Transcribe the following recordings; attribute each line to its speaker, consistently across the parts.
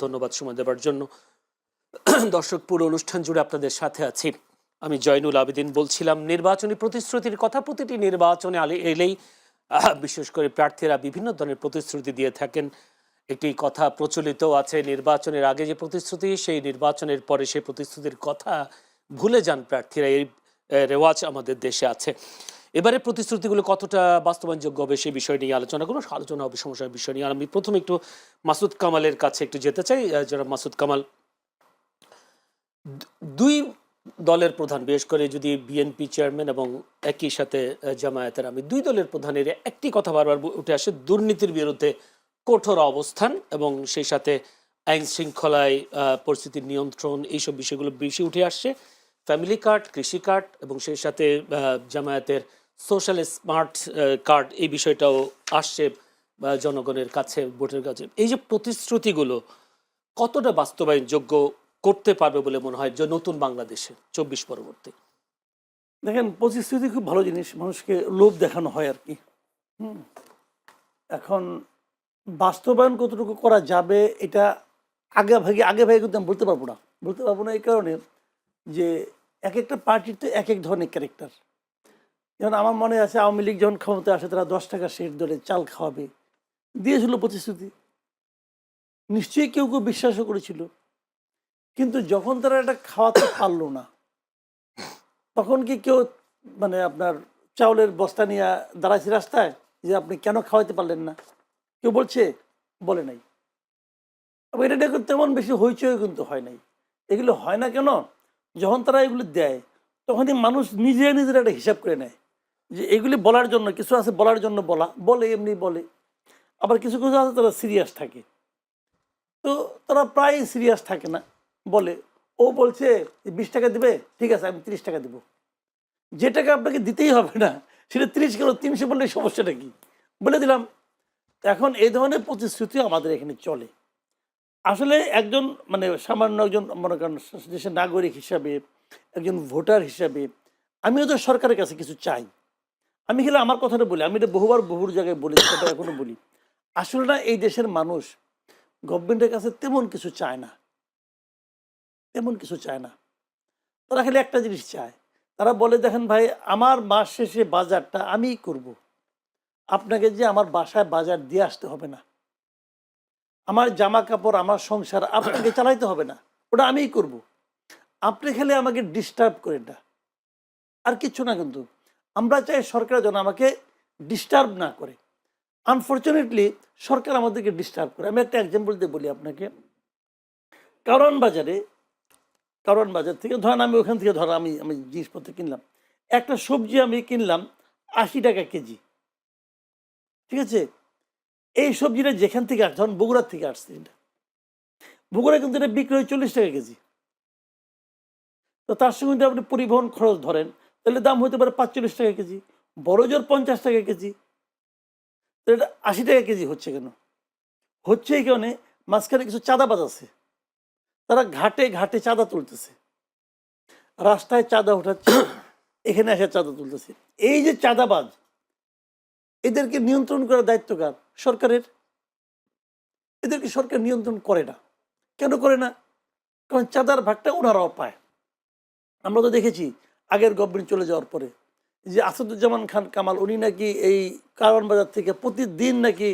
Speaker 1: ধন্যবাদ সময় দেওয়ার জন্য। দর্শক, পুরো অনুষ্ঠান জুড়ে আপনাদের সাথে আছি। আমি জয়নুল আবেদিন বলছিলাম। নির্বাচনী প্রতিশ্রুতির কথা, প্রতিটি নির্বাচনে এলেই বিশেষ করে প্রার্থীরা বিভিন্ন ধরনের প্রতিশ্রুতি দিয়ে থাকেন। একটি কথা প্রচলিত আছে, নির্বাচনের আগে যে প্রতিশ্রুতি, সেই নির্বাচনের পরে সেই প্রতিশ্রুতির কথা ভুলে যান প্রার্থীরা। এই রেওয়াজ আমাদের দেশে আছে। এবারে প্রতিশ্রুতিগুলো কতটা বাস্তবায়নযোগ্য হবে সেই বিষয় নিয়ে আলোচনা করবো। আলোচনা হবে সমস্যার বিষয় নিয়ে। আর আমি প্রথমে একটু মাসুদ কামালের কাছে একটু যেতে চাই। যারা মাসুদ কামাল, দুই দলের প্রধান, বিশেষ করে যদি বিএনপি চেয়ারম্যান এবং একই সাথে জামায়াতের, আমি দুই দলের প্রধানের একটি কথা বারবার উঠে আসে, দুর্নীতির বিরুদ্ধে কঠোর অবস্থান এবং সেই সাথে আইন শৃঙ্খলায় পরিস্থিতির নিয়ন্ত্রণ, এইসব বিষয়গুলো বেশি উঠে আসছে। ফ্যামিলি কার্ড, কৃষি কার্ড এবং সেই সাথে জামায়াতের সোশ্যাল স্মার্ট কার্ড, এই বিষয়টাও আসছে জনগণের কাছে, ভোটের কাছে। এই যে প্রতিশ্রুতিগুলো কতটা বাস্তবায়নযোগ্য করতে পারবে বলে মনে হয় যে নতুন বাংলাদেশে ২৪ পরবর্তী?
Speaker 2: দেখেন, প্রতিশ্রুতি খুব ভালো জিনিস, মানুষকে লোভ দেখানো হয় আর কি। এখন বাস্তবায়ন কতটুকু করা যাবে এটা আগে ভাগে কিন্তু আমি বলতে পারবো না এই কারণে যে এক একটা পার্টির তো এক এক ধরনের ক্যারেক্টার। যেমন আমার মনে আছে, আওয়ামী লীগ যখন ক্ষমতায় আসে তারা 10 টাকা সের দরে চাল খাওয়াবে দিয়েছিল প্রতিশ্রুতি, নিশ্চয়ই কেউ কেউ বিশ্বাসও করেছিল। কিন্তু যখন তারা এটা খাওয়াতে পারলো না, তখন কি কেউ মানে আপনার চাউলের বস্তা নিয়ে দাঁড়াইছে রাস্তায় যে আপনি কেন খাওয়াইতে পারলেন না? কেউ বলে নাই। এটা দেখুন, তেমন বেশি হইচই কিন্তু হয় নাই। এগুলো হয় না কেন? যখন তারা এগুলো দেয় তখনই মানুষ নিজের একটা হিসাব করে নেয় যে এগুলি বলার জন্য কিছু আছে, বলার জন্য বলে এমনি বলে। আবার কিছু কিছু আছে তারা সিরিয়াস থাকে, তো তারা প্রায় সিরিয়াস থাকে না, বলে ও বলছে 20 টাকা দিবে, ঠিক আছে আমি 30 টাকা দেবো। যে টাকা আপনাকে দিতেই হবে না সেটা 30 কেন 300 বললে সমস্যাটা কি, বলে দিলাম। এখন এই ধরনের প্রতিশ্রুতি আমাদের এখানে চলে। আসলে একজন মানে সামান্য একজন মনে করেন দেশের নাগরিক হিসাবে, একজন ভোটার হিসাবে আমিও তো সরকারের কাছে কিছু চাই। আমি খেলে আমার কথাটা বলি, আমি এটা বহুর জায়গায় বলি, সেটা এখনো বলি। আসলে না, এই দেশের মানুষ গভর্নমেন্টের কাছে তেমন কিছু চায় না। তারা খালি একটা জিনিস চায়, তারা বলে দেখেন ভাই, আমার মাস শেষে বাজারটা আমিই করব, আপনাকে যে আমার বাসায় বাজার দিয়ে আসতে হবে না, আমার জামা কাপড় আমার সংসার আপনাকে চালাইতে হবে না, ওটা আমিই করব, আপনি খালি আমাকে ডিস্টার্ব করেন না, আর কিচ্ছু না। কিন্তু আমরা চাই সরকার যেন আমাকে ডিস্টার্ব না করে। আনফর্চুনেটলি সরকার আমাদেরকে ডিস্টার্ব করে। আমি একটা এক্সাম্পল দিয়ে বলি আপনাকে। কারওয়ান বাজার থেকে ধরেন, আমি ওখান থেকে আমি জিনিসপত্র কিনলাম, একটা সবজি আমি কিনলাম 80 টাকা কেজি, ঠিক আছে? এই সবজিটা যেখান থেকে আসছে, ধরেন বগুড়ার থেকে আসছে, এটা বগুড়া কিন্তু এটা বিক্রি হয় 40 টাকা কেজি। তো তার সঙ্গে যদি আপনি পরিবহন খরচ ধরেন, তাহলে দাম হতে পারে 45 টাকা কেজি, বড় জোর 50 টাকা কেজি। তো এটা 80 টাকা কেজি হচ্ছে কেন? হচ্ছে এই কারণে মাঝখানে কিছু চাঁদাবাজ আছে, তারা ঘাটে ঘাটে চাঁদা তুলতেছে, রাস্তায় চাঁদা উঠাচ্ছে, এখানে এসে চাঁদা তুলতেছে। এই যে চাঁদাবাজ, এদেরকে নিয়ন্ত্রণ করার দায়িত্ব কার? সরকারের। এদেরকে সরকার নিয়ন্ত্রণ করে না। কেন করে না? কারণ চাঁদার ভাগটা ওনারাও পায়। আমরা তো দেখেছি আগের গভর্নমেন্ট চলে যাওয়ার পরে যে আসাদুজ্জামান খান কামাল, উনি নাকি এই কারওয়ান বাজার থেকে প্রতিদিন নাকি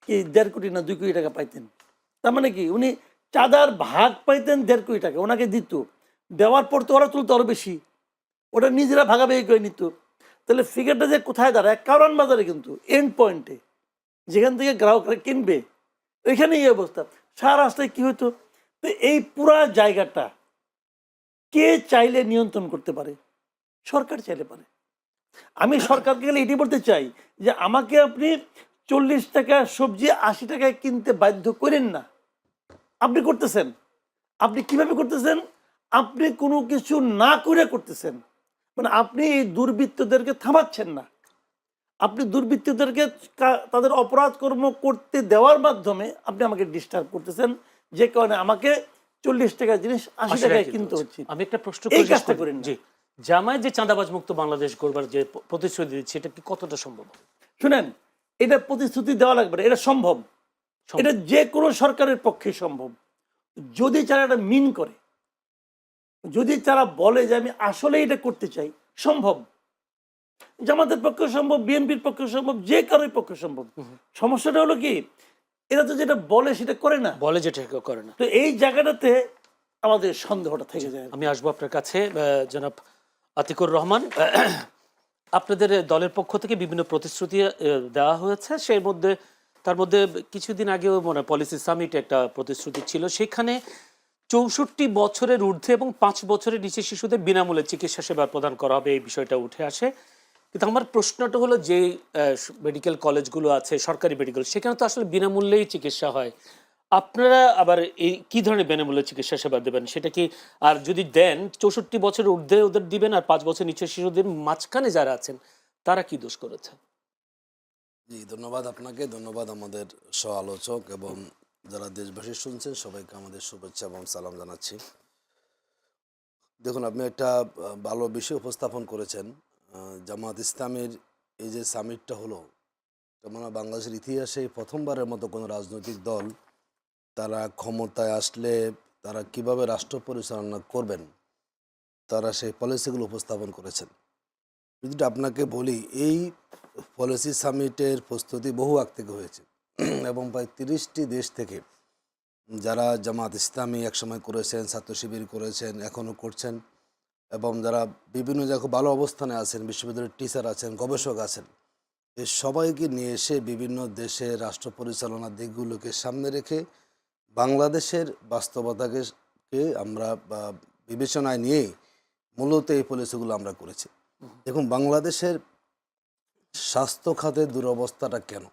Speaker 2: 1.5 কোটি না 2 কোটি টাকা পাইতেন। তার মানে কি, উনি চাঁদার ভাগ পাইতেন 1.5 কোটি টাকা, ওনাকে দিত। দেওয়ার পর তো ওরা তুলতো আরো বেশি, ওটা নিজেরা ভাগাভাগি করে নিত। তাহলে ফিগারটা যে কোথায় দাঁড়ায়? কারওয়ান বাজারে, কিন্তু এন্ড পয়েন্টে যেখান থেকে গ্রাহকরা কিনবে, ওইখানে এই অবস্থা। সারা রাস্তায় কি হতো? তো এই পুরা জায়গাটা কে চাইলে নিয়ন্ত্রণ করতে পারে? সরকার চাইলে পারে। আমি সরকারকে গেলে এটি বলতে চাই যে আমাকে আপনি 40 টাকা সবজি 80 টাকায় কিনতে বাধ্য করেন না। আপনি করতেছেন। আপনি কিভাবে করতেছেন? আপনি কোনো কিছু না করে করতেছেন। মানে আপনি এই দুর্বৃত্তদেরকে থামাচ্ছেন না, আপনি দুর্বৃত্তদেরকে তাদের অপরাধ কর্ম করতে দেওয়ার মাধ্যমে আপনি আমাকে ডিস্টার্ব করতেছেন, যে কারণে আমাকে 40 টাকার জিনিস 80 টাকায় কিনতে হচ্ছে।
Speaker 1: আমি একটা প্রশ্ন
Speaker 2: এই কাজটা করেন না।
Speaker 1: জামায়াত যে চাঁদাবাজ মুক্ত বাংলাদেশ গড়বার যে প্রতিশ্রুতি দিচ্ছে, এটা কি কতটা সম্ভব?
Speaker 2: শুনেন, এটা প্রতিশ্রুতি দেওয়া লাগবে না, এটা সম্ভব। এটা যে কোনো সরকারের পক্ষে সম্ভব। যদি তারা এটা মিন করে, যদি তারা বলে যে আমি আসলে এটা করতে চাই, সম্ভব। জামাতের পক্ষে সম্ভব, বিএনপির পক্ষে সম্ভব, যে কারোর পক্ষে সম্ভব। সমস্যাটা হলো কি, এরা তো যেটা বলে সেটা করে না,
Speaker 1: বলে যেটা কেউ করে না।
Speaker 2: তো এই জায়গাটাতে আমাদের সন্দেহটা থেকে যায়।
Speaker 1: আমি আসবো আপনার কাছে জনাব আতিকুর রহমান। আপনাদের দলের পক্ষ থেকে বিভিন্ন প্রতিশ্রুতি দেওয়া হয়েছে, তার মধ্যে কিছুদিন আগেও মনে হয় পলিসি সামিটে একটা প্রতিশ্রুতি ছিল, সেখানে ৬৪ বছরের ঊর্ধ্বে এবং ৫ বছরের নিচে শিশুদের বিনামূল্যে চিকিৎসা সেবা প্রদান করা হবে, এই বিষয়টা উঠে আসে। কিন্তু আমার প্রশ্নটা হলো, যে মেডিকেল কলেজগুলো আছে সরকারি মেডিকেল, সেখানে তো আসলে বিনামূল্যেই চিকিৎসা হয়, আপনারা আবার এই কি ধরনের বিনামূল্যে চিকিৎসা সেবা দেবেন? সেটা কি, আর যদি দেন ৬৪ বছরের ঊর্ধ্বে ওদের দিবেন, আর ৫ বছর নিচে শিশুদের মাঝখানে যারা আছেন তারা কি দোষ করেছে?
Speaker 3: জি, ধন্যবাদ আপনাকে, ধন্যবাদ আমাদের সহ আলোচক এবং যারা দেশবাসী শুনছেন সবাইকে আমাদের শুভেচ্ছা এবং সালাম জানাচ্ছি। দেখুন, আপনি একটা ভালো বিষয় উপস্থাপন করেছেন। জামাত ইসলামের এই যে সামিটটা হলো, মানে বাংলাদেশের ইতিহাসে প্রথমবারের মতো কোনো রাজনৈতিক দল তারা ক্ষমতায় আসলে তারা কিভাবে রাষ্ট্র পরিচালনা করবেন তারা সেই পলিসিগুলো উপস্থাপন করেছেন। যদি আপনাকে বলি, এই পলিসি সামিটের প্রস্তুতি বহু আগ থেকে হয়েছে এবং প্রায় ৩০টি দেশ থেকে যারা জামাত ইসলামী একসময় করেছেন, ছাত্র শিবির করেছেন, এখনও করছেন, এবং যারা বিভিন্ন জায়গায় ভালো অবস্থানে আছেন, বিশ্ববিদ্যালয়ের টিচার আছেন, গবেষক আছেন, এই সবাইকে নিয়ে এসে বিভিন্ন দেশের রাষ্ট্র পরিচালনার দিকগুলোকে সামনে রেখে বাংলাদেশের বাস্তবতাকে আমরা বিবেচনায় নিয়েই মূলত এই পলিসিগুলো আমরা করেছি। দেখুন, বাংলাদেশের স্বাস্থ্য খাতের দুরবস্থাটা কেন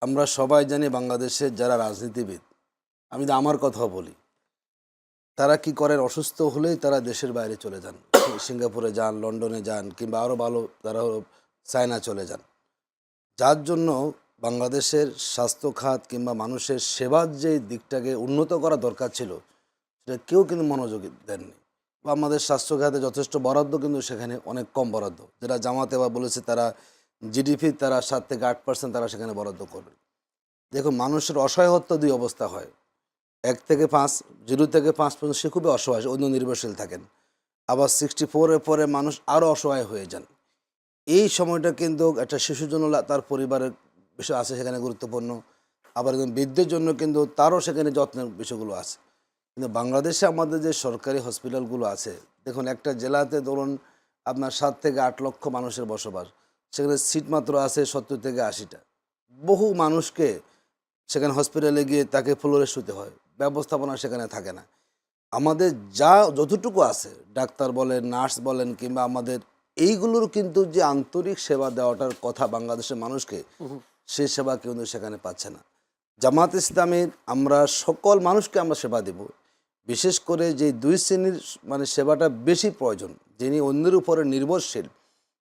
Speaker 3: আমরা সবাই জানি। বাংলাদেশের যারা রাজনীতিবিদ, আমি তো আমার কথাও বলি, তারা কি করেন, অসুস্থ হলেই তারা দেশের বাইরে চলে যান, সিঙ্গাপুরে যান, লন্ডনে যান, কিংবা আরও ভালো তারা চায়না চলে যান। যার জন্য বাংলাদেশের স্বাস্থ্য খাত কিংবা মানুষের সেবার যে দিকটাকে উন্নত করা দরকার ছিল সেটা কেউ কিন্তু মনোযোগ দেননি। বা আমাদের স্বাস্থ্য খাতে যথেষ্ট বরাদ্দ, কিন্তু সেখানে অনেক কম বরাদ্দ। যেটা জামাতে বা বলেছে তারা জিডিপি তারা 7 থেকে 8% তারা সেখানে বরাদ্দ করবে। দেখুন, মানুষের অসহায়ত্ব দুই অবস্থা হয়, 1 থেকে 5, 0 থেকে 5 পর্যন্ত সে খুবই অসহায়, অন্য নির্ভরশীল থাকেন। আবার 64-এর পরে মানুষ আরও অসহায় হয়ে যান। এই সময়টা কিন্তু একটা শিশুর জন্য তার পরিবারের বিষয় আছে সেখানে গুরুত্বপূর্ণ, আবার একজন বৃদ্ধের জন্য কিন্তু তারও সেখানে যত্নের বিষয়গুলো আছে। কিন্তু বাংলাদেশে আমাদের যে সরকারি হসপিটালগুলো আছে, দেখুন, একটা জেলাতে ধরুন আপনার 7 থেকে 8 লক্ষ মানুষের বসবাস, সেখানে সিট মাত্র আছে 70 থেকে 80টা। বহু মানুষকে সেখানে হসপিটালে গিয়ে তাকে ফ্লোরে শুতে হয়, ব্যবস্থাপনা সেখানে থাকে না। আমাদের যতটুকু আছে, ডাক্তার বলেন, নার্স বলেন, কিংবা আমাদের এইগুলোর কিন্তু যে আন্তরিক সেবা দেওয়াটার কথা বাংলাদেশের মানুষকে, সেই সেবা কিন্তু সেখানে পাচ্ছে না। জামাত ইসলামের আমরা সকল মানুষকে আমরা সেবা দেব, বিশেষ করে যে 2 শ্রেণীর মানে সেবাটা বেশি প্রয়োজন, যিনি অন্যের উপরে নির্ভরশীল,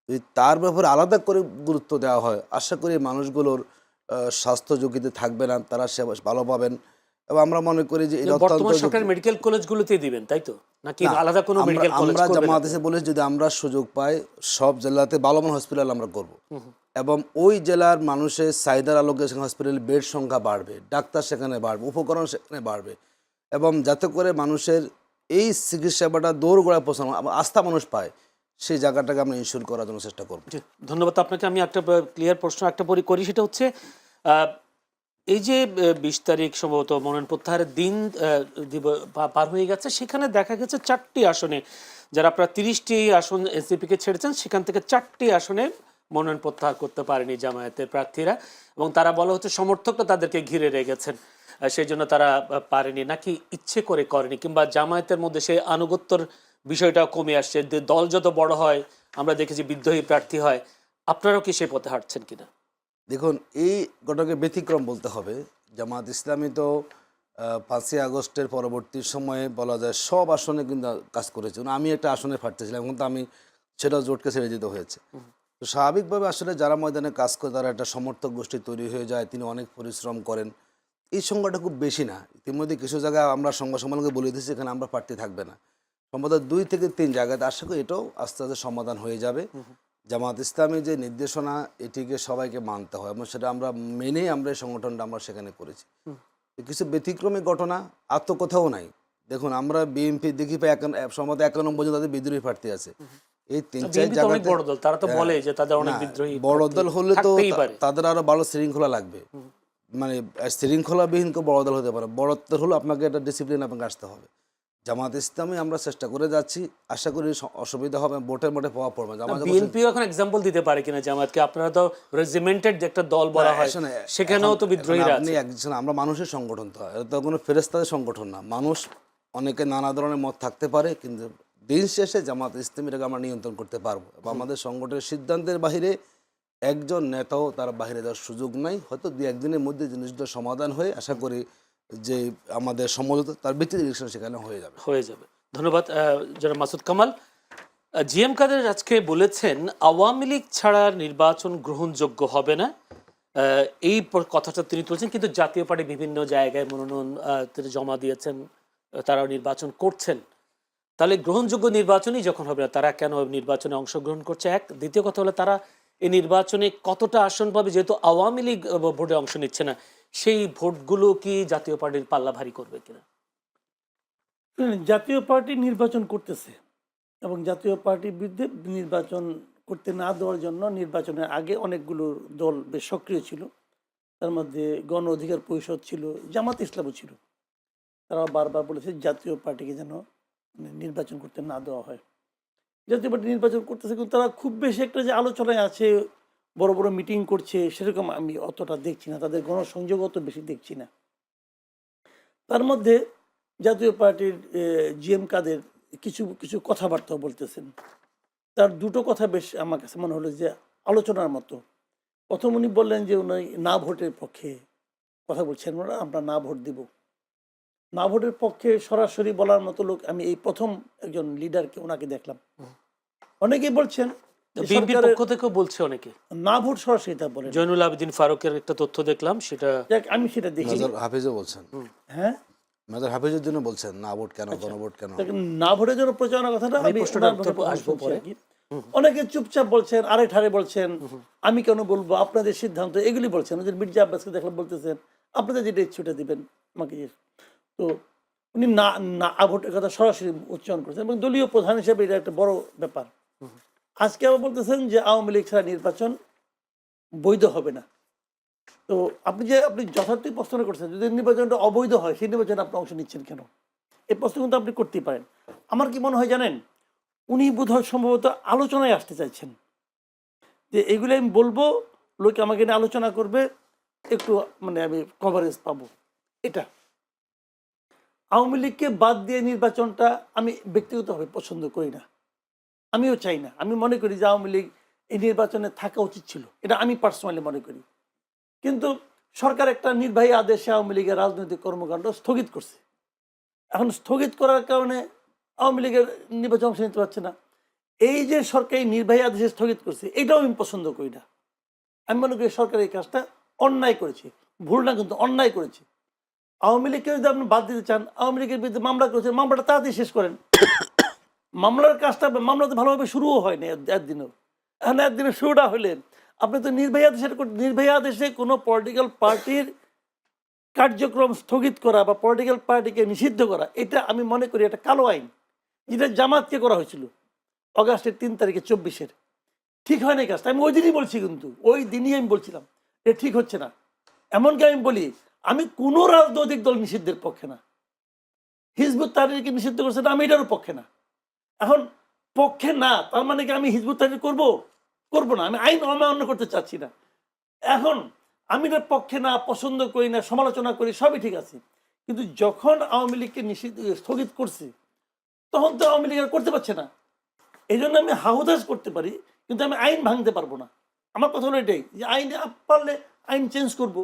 Speaker 3: যদি তার ব্যাপারে আলাদা করে গুরুত্ব দেওয়া হয়, আশা করি মানুষগুলোর স্বাস্থ্য ঝুঁকিতে থাকবে না, তারা সেবা ভালো পাবেন। এবং আমরা মনে করি যে এটা
Speaker 1: বর্তমান
Speaker 3: অত্যন্ত
Speaker 1: সরকারি মেডিকেল কলেজগুলোতে দিবেন, তাই তো? নাকি
Speaker 3: না,
Speaker 1: আলাদা কোনো মেডিকেল কলেজ
Speaker 3: আমরা
Speaker 1: করবেন?
Speaker 3: জামাত ইসলামী বলে যদি আমরা সুযোগ পাই সব জেলাতে ভালো মানের হসপিটাল আমরা করব, এবং ওই জেলার মানুষের চাহিদার আলোকে সেখানে হসপিটালের বেড সংখ্যা বাড়বে, ডাক্তার সেখানে বাড়বে, উপকরণ সেখানে বাড়বে, এবং যাতে করে মানুষের এই চিকিৎসা সেবাটা দৌড়গোড়ায় পৌঁছানো আস্থা মানুষ পায়, সেই জায়গাটাকে আমরা ইনশিওর করার জন্য চেষ্টা করব।
Speaker 1: জি, ধন্যবাদ আপনাকে। আমি একটা ক্লিয়ার প্রশ্ন একটা করি, সেটা হচ্ছে এই যে 20 তারিখ সম্ভবত মনোনয়ন প্রত্যাহারের দিন পার হয়ে গেছে, সেখানে দেখা গেছে 4টি আসনে, যারা আপনারা 30টি আসন এনসিপিকে ছেড়েছেন, সেখান থেকে 4টি আসনে মনোনয়ন প্রত্যাহার করতে পারেনি জামায়াতের প্রার্থীরা, এবং তারা বলা হচ্ছে সমর্থকরা তাদেরকে ঘিরে রেখেছেন, সেই জন্য তারা পারেনি, নাকি ইচ্ছে করে করেনি, কিংবা জামায়াতের মধ্যে সেই আনুগত্যর বিষয়টা কমে আসছে, দল যত বড় হয় আমরা দেখেছি বিদ্রোহী প্রার্থী হয়, আপনারাও কি সেই পথে হাঁটছেন কিনা?
Speaker 3: দেখুন, এই ঘটনাকে ব্যতিক্রম বলতে হবে। জামাত ইসলামী তো 5ই আগস্টের পরবর্তী সময়ে বলা যায় সব আসনে কিন্তু কাজ করেছে। আমি একটা আসনে ফাটতেছিলাম, কিন্তু আমি সেটা জোটকে ছেড়ে দিতে হয়েছে। তো স্বাভাবিকভাবে আসলে যারা ময়দানে কাজ করে তারা একটা সমর্থক গোষ্ঠী তৈরি হয়ে যায়, তিনি অনেক পরিশ্রম করেন। এই সংখ্যাটা খুব বেশি না। ইতিমধ্যে কিছু জায়গায় আমরা সংবাদ সম্মেলনকে বলে দিয়েছি এখানে আমরা প্রার্থী থাকবে না, সম্ভবত 2 থেকে 3 জায়গাতে। আশা করি এটাও আস্তে আস্তে সমাধান হয়ে যাবে। জামাত ইসলামী যে নির্দেশনা, এটিকে সবাইকে মানতে হয়, এবং সেটা আমরা মেনেই আমরা এই সংগঠনটা আমরা সেখানে করেছি। কিছু ব্যতিক্রমী ঘটনা আর তো কোথাও নাই। দেখুন আমরা বিএনপি দেখি প্রায় সম্ভবত 91 জন তাদের বিদ্রোহী প্রার্থী আছে। এই 3-4
Speaker 1: বিএনপি তো অনেক
Speaker 3: জায়গাতে
Speaker 1: বড় দল, তারা তো
Speaker 3: হ্যাঁ,
Speaker 1: বলে যে তাদের অনেক
Speaker 3: না,
Speaker 1: বিদ্রোহী
Speaker 3: বড়
Speaker 1: প্রার্থী
Speaker 3: দল হলে তো
Speaker 1: থাকতেই পারে।
Speaker 3: তাদের আরো ভালো শৃঙ্খলা লাগবে। মানে শৃঙ্খলাবিহীন কেউ বড় দল হতে পারে। বড়ত্ব হলো আপনাকে একটা ডিসিপ্লিন আপনাকে আসতে হবে। জামাত ইসলামী আমরা চেষ্টা করে যাচ্ছি, আশা করি অসুবিধা হবে, ভোটের মোটে প্রভাব পড়বে। জামাত
Speaker 1: বিএনপিও এখন এক্সাম্পল দিতে পারে কিনা জামাতকে? আপনারা তো রেজিমেন্টেড যে একটা দল বলা হয়,
Speaker 3: আসলে
Speaker 1: সেখানেও তো
Speaker 3: এখন
Speaker 1: বিদ্রোহীরা
Speaker 3: আপনি
Speaker 1: আছে।
Speaker 3: একজন, আমরা মানুষের সংগঠন, তো এটা তো কোনো ফেরেশতাদের সংগঠন না। মানুষ অনেকে নানা ধরনের মত থাকতে পারে, কিন্তু দিন শেষে জামাত ইসলামীটাকে আমরা নিয়ন্ত্রণ করতে পারবো। এবং আমাদের সংগঠনের সিদ্ধান্তের বাইরে একজন নেতাও তার বাইরে যাওয়ার সুযোগ নাই। হয়তো 2-1 দিনের মধ্যে জিনিসটা সমাধান হয়ে আশা করি যে আমাদের সমঝোতা তার ভিত্তিতে ইলেকশন সেখানে হয়ে যাবে।
Speaker 1: ধন্যবাদ যারা মাসুদ কামাল। জিএম কাদের আজকে বলেছেন আওয়ামী লীগ ছাড়া নির্বাচন গ্রহণযোগ্য হবে না। এই কথাটা তিনি তুলছেন, কিন্তু জাতীয় পার্টি বিভিন্ন জায়গায় মনোনয়ন তিনি জমা দিয়েছেন, তারাও নির্বাচন করছেন। তাহলে গ্রহণযোগ্য নির্বাচনই যখন হবে না, তারা কেন নির্বাচনে অংশগ্রহণ করছে? এক, দ্বিতীয় কথা হলো তারা এই নির্বাচনে কতটা আসন পাবে, যেহেতু আওয়ামী লীগ ভোটে অংশ নিচ্ছে না, সেই ভোটগুলো কি জাতীয় পার্টির পাল্লা ভারী করবে কিনা?
Speaker 2: জাতীয় পার্টি নির্বাচন করতেছে এবং জাতীয় পার্টির বিরুদ্ধে নির্বাচন করতে না দেওয়ার জন্য নির্বাচনের আগে অনেকগুলো দল বেশ সক্রিয় ছিল। তার মধ্যে গণ অধিকার পরিষদ ছিল, জামাত ইসলামও ছিল। তারা বারবার বলেছে জাতীয় পার্টিকে যেন নির্বাচন করতে না দেওয়া হয়। জাতীয় পার্টি নির্বাচন করতেছে, কিন্তু তারা খুব বেশি একটা যে আলোচনায় আছে, বড় বড় মিটিং করছে, সেরকম আমি অতটা দেখছি না। তাদের গণসংযোগ অত বেশি দেখছি না। তার মধ্যে জাতীয় পার্টির জিএম কাদের কিছু কিছু কথাবার্তা বলতেছেন। তার দুটো কথা বেশ আমার কাছে মনে হলো যে আলোচনার মতো। প্রথম উনি বললেন যে উনি না ভোটের পক্ষে কথা বলছেন, ওরা আমরা না ভোট দিব। না ভোটের পক্ষে সরাসরি বলার মতো লোক আমি এই প্রথম একজন লিডারকে ওনাকে দেখলাম। অনেকেই বলছেন যে
Speaker 1: বিএনপির
Speaker 2: সরকারের
Speaker 1: পক্ষ থেকেও বলছে অনেকে,
Speaker 2: না ভোট সরাসরি তা বলেন।
Speaker 1: জয়নুল আবেদিন ফারুকের একটা তথ্য দেখলাম, সেটা
Speaker 2: যাক, আমি সেটা দেখি।
Speaker 3: মেজর হাফিজও বলছেন,
Speaker 2: হ্যাঁ,
Speaker 3: মেজর হাফিজের জন্য বলছেন না ভোট কেন, গণভোট কেন।
Speaker 2: দেখেন, না ভোটের জন্য প্রচারণার কথাটা
Speaker 1: আমি
Speaker 2: আমি
Speaker 1: প্রশ্নটা
Speaker 2: ওনার মুখে প্রথম
Speaker 1: আসবো
Speaker 2: শুনছি
Speaker 1: পরে।
Speaker 2: আর কি। অনেকে চুপচাপ বলছেন, আরে ঠারে বলছেন, আমি কেন বলবো, আপনাদের সিদ্ধান্ত, এগুলি বলছেন। ওদের মির্জা আব্বাসকে দেখলাম বলতেছেন আপনাদের যেটা ইচ্ছুটা দিবেন আমাকে। তো উনি না না ভোটের কথা সরাসরি উচ্চারণ করেছেন এবং দলীয় প্রধান হিসেবে এটা একটা বড় ব্যাপার। আজকে আবার বলতেছেন যে আওয়ামী লীগ ছাড়া নির্বাচন বৈধ হবে না। তো আপনি যথার্থই প্রশ্ন করছেন, যদি নির্বাচনটা অবৈধ হয় সেই নির্বাচনে আপনি অংশ নিচ্ছেন কেন? এই প্রশ্ন কিন্তু আপনি করতেই পারেন। আমার কি মনে হয় জানেন, উনি বোধহয় সম্ভবত আলোচনায় আসতে চাইছেন, যে এগুলো আমি বলবো, লোকে আমাকে নিয়ে আলোচনা করবে, একটু মানে আমি কভারেজ পাবো। এটা আওয়ামী লীগকে বাদ দিয়ে নির্বাচনটা আমি ব্যক্তিগতভাবে পছন্দ করি না, আমিও চাই না। আমি মনে করি যে আওয়ামী লীগ এই নির্বাচনে থাকা উচিত ছিল, এটা আমি পার্সোনালি মনে করি। কিন্তু সরকার একটা নির্বাহী আদেশে আওয়ামী লীগের রাজনৈতিক কর্মকাণ্ড স্থগিত করছে। এখন স্থগিত করার কারণে আওয়ামী লীগের নির্বাচন অংশ নিতে পারছে না। এই যে সরকারি নির্বাহী আদেশে স্থগিত করছে, এটাও আমি পছন্দ করি না। আমি মনে করি সরকার এই কাজটা অন্যায় করেছে, ভুল না কিন্তু অন্যায় করেছে। আওয়ামী লীগকে যদি আপনি বাদ দিতে চান, আওয়ামী লীগের বিরুদ্ধে মামলা করেছেন, মামলাটা তাড়াতাড়ি শেষ করেন। মামলার কাজটা, মামলা তো ভালোভাবে শুরুও হয়নি একদিনও। এখন একদিনের শুরুটা হলে আপনি তো নির্বাহী আদেশে কোনো পলিটিক্যাল পার্টির কার্যক্রম স্থগিত করা বা পলিটিক্যাল পার্টিকে নিষিদ্ধ করা, এটা আমি মনে করি একটা কালো আইন, যেটা জামাতকে করা হয়েছিল অগাস্টের 3 তারিখে 24-এর। ঠিক হয় না এই কাজটা, আমি ওই দিনই বলছি, কিন্তু ওই দিনই আমি বলছিলাম এটা ঠিক হচ্ছে না। এমনকি আমি বলি, আমি কোনো রাজনৈতিক দল নিষিদ্ধের পক্ষে না। হিজবুত তাহরিরকে নিষিদ্ধ করছে না, আমি এটারও পক্ষে না। এখন পক্ষে না তার মানে কি আমি হিজবুত তাহরির করবো না? আমি আইন অমান্য করতে চাচ্ছি না। এখন আমি এটার পক্ষে না, পছন্দ করি না, সমালোচনা করি, সবই ঠিক আছে। কিন্তু যখন আওয়ামী লীগকে স্থগিত করছে, তখন তো আওয়ামী লীগ আর করতে পারছে না। এই জন্য আমি হাহুদাস করতে পারি, কিন্তু আমি আইন ভাঙতে পারবো না। আমার কথা হলো এটাই, যে আইন পারলে আইন চেঞ্জ করব,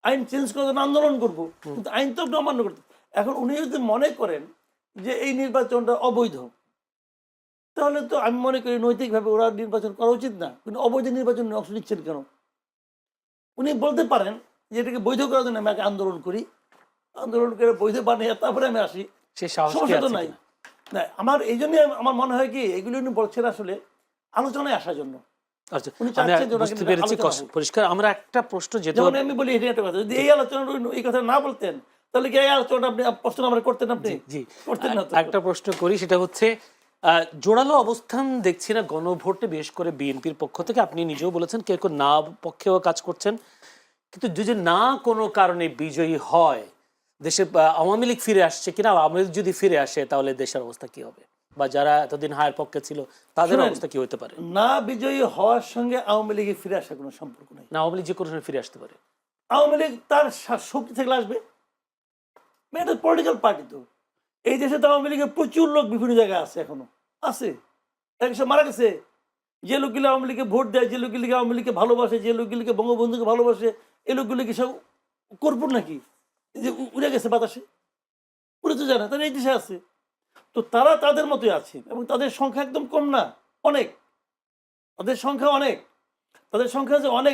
Speaker 2: আইন চেঞ্জ করার জন্য আন্দোলন করবো, কিন্তু আইন তো আপনি অমান্য করতে। এখন উনি যদি মনে করেন যে এই নির্বাচনটা অবৈধ, তাহলে তো আমি মনে করি নৈতিকভাবে ওরা নির্বাচন করা উচিত না। কিন্তু অবৈধ নির্বাচনে অংশ নিচ্ছেন কেন? উনি বলতে পারেন যে এটাকে বৈধ করার জন্য আমি আগে আন্দোলন করি, আন্দোলন করে বৈধ বানিয়ে তারপরে আমি আসি,
Speaker 1: সে সাহস কি
Speaker 2: সমস্যা তো
Speaker 1: আছে
Speaker 2: নাই।
Speaker 1: কিনা?
Speaker 2: না, আমার এই জন্য আমার মনে হয় কি, এগুলো উনি বলছেন আসলে আলোচনায় আসার জন্য।
Speaker 1: আচ্ছা,
Speaker 2: উনি
Speaker 1: আমি
Speaker 2: চাচ্ছেন যে ওনাকে
Speaker 1: বুঝতে
Speaker 2: নিয়ে
Speaker 1: পেরেছি,
Speaker 2: আলোচনা হোক।
Speaker 1: পরিষ্কার। আমরা একটা প্রশ্ন যেহেতু
Speaker 2: যেমন আমি বলি এটা একটা কথা, যদি এই আলোচনা এই কথা না বলতেন তাহলে কি এই আলোচনাটা আপনি প্রশ্ন আমরা করতেন, আপনি
Speaker 1: জি
Speaker 2: করতেন না তো।
Speaker 1: একটা প্রশ্ন করি, সেটা হচ্ছে জোরালো অবস্থান দেখছি না গণভোটে, বিশেষ করে বিএনপির পক্ষ থেকে। আপনি নিজেও বলেছেন কেউ কেউ না পক্ষেও কাজ করছেন, কিন্তু যদি না কোনো কারণে বিজয়ী হয়, দেশে আওয়ামী লীগ ফিরে আসছে কিনা, আওয়ামী লীগ যদি ফিরে আসে তাহলে দেশের অবস্থা কি হবে, বা যারা এতদিন হায়ের পক্ষে ছিল তাদের
Speaker 2: শুনেন,
Speaker 1: অবস্থা কি হতে পারে?
Speaker 2: না বিজয়ী হওয়ার সঙ্গে আওয়ামী লীগের ফিরে আসার কোনো সম্পর্ক নেই।
Speaker 1: না, আওয়ামী লীগ যে কোনো সময় ফিরে আসতে পারে।
Speaker 2: আওয়ামী লীগ তার শক্তি থেকে আসবে, এটা পলিটিক্যাল পার্টি তো। এই দেশে তো আওয়ামী লীগের প্রচুর লোক বিভিন্ন জায়গায় আছে, এখনো আছে। একশো মারা গেছে। যে লোকগুলো আওয়ামী লীগকে ভোট দেয়, যে লোকগুলিকে আওয়ামী লীগকে ভালোবাসে, যে লোকগুলিকে বঙ্গবন্ধুকে ভালোবাসে, এই লোকগুলিকে সব করবো নাকি? এই যে উড়ে গেছে বাতাসে, উড়ে তো যায় না, তারা এই দেশে আছে। তো তারা তাদের মতোই আছে, এবং তাদের সংখ্যা একদম কম না, অনেক। তাদের সংখ্যা অনেক, তাদের সংখ্যা যে অনেক,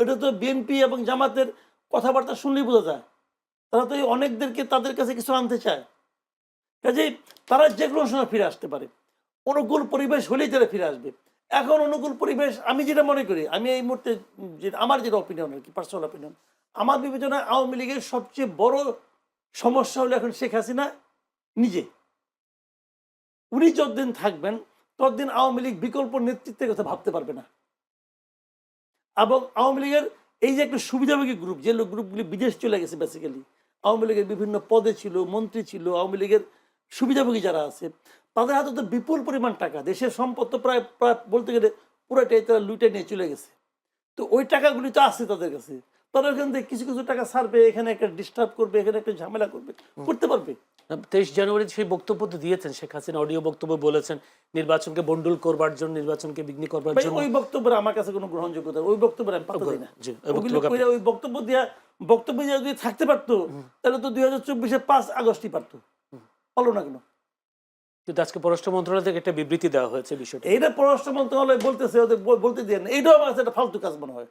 Speaker 2: এটা তো বিএনপি এবং জামাতের কথাবার্তা শুনলেই বোঝা যায়। তারা তো এই অনেকদেরকে তাদের কাছে কিছু আনতে চায়। কাজেই তারা যে কোনো সময় ফিরে আসতে পারে, অনুকূল পরিবেশ হলেই তারা ফিরে আসবে। এখন অনুকূল পরিবেশ আমি যেটা মনে করি, আমি এই মুহূর্তে আমার যেটা অপিনিয়ন আর কি, পার্সোনাল অপিনিয়ন, আমার বিবেচনায় আওয়ামী লীগের সবচেয়ে বড় সমস্যা হলো এখন শেখ হাসিনা নিজে। উনি যতদিন থাকবেন ততদিন আওয়ামী লীগ বিকল্প নেতৃত্বের কথা ভাবতে পারবে না। এবং আওয়ামী লীগের এই যে একটা সুবিধাভোগী গ্রুপ, যে গ্রুপগুলি বিদেশ চলে গেছে, বেসিক্যালি আওয়ামী লীগের বিভিন্ন পদে ছিল, মন্ত্রী ছিল, আওয়ামী লীগের সুবিধাভোগী যারা আছে, তাদের হাতে তো বিপুল পরিমাণ টাকা, দেশের সম্পদ তো প্রায় প্রায় বলতে গেলে পুরোটাই তারা লুটে নিয়ে চলে গেছে। তো ওই টাকাগুলি তো আছে তাদের কাছে, তারা ওখান থেকে কিছু কিছু টাকা ছাড়বে, এখানে একটা ডিস্টার্ব করবে, এখানে একটা ঝামেলা করবে, করতে পারবে।
Speaker 1: 23 জানুয়ারি সেই বক্তব্য তো দিয়েছেন শেখ হাসিনা, অডিও বক্তব্য বলেছেন নির্বাচনকে বন্ডুল করবার জন্য, নির্বাচনকে বিঘ্ন করবার
Speaker 2: ভাই
Speaker 1: জন্য।
Speaker 2: ওই বক্তব্যের আমার কাছে কোনো গ্রহণযোগ্যতা, ওই বক্তব্যের আমি পাত্তা দিই না।
Speaker 1: জি, ওই
Speaker 2: ওগুলো
Speaker 1: বক্তব্য
Speaker 2: কইরা ওই বক্তব্য দিয়ে যদি থাকতে পারতো তাহলে তো 2024-এর 5 আগস্টই পারতো, হলো না কেন?
Speaker 1: কিন্তু আজকে পররাষ্ট্র মন্ত্রণালয় থেকে একটা বিবৃতি দেওয়া হয়েছে বিষয়টা।
Speaker 2: এইটা পররাষ্ট্র মন্ত্রণালয় বলতেছে, ওদের বলতে দিয়ে না, এইটাও আমার কাছে একটা ফালতু কাজ মনে হয়।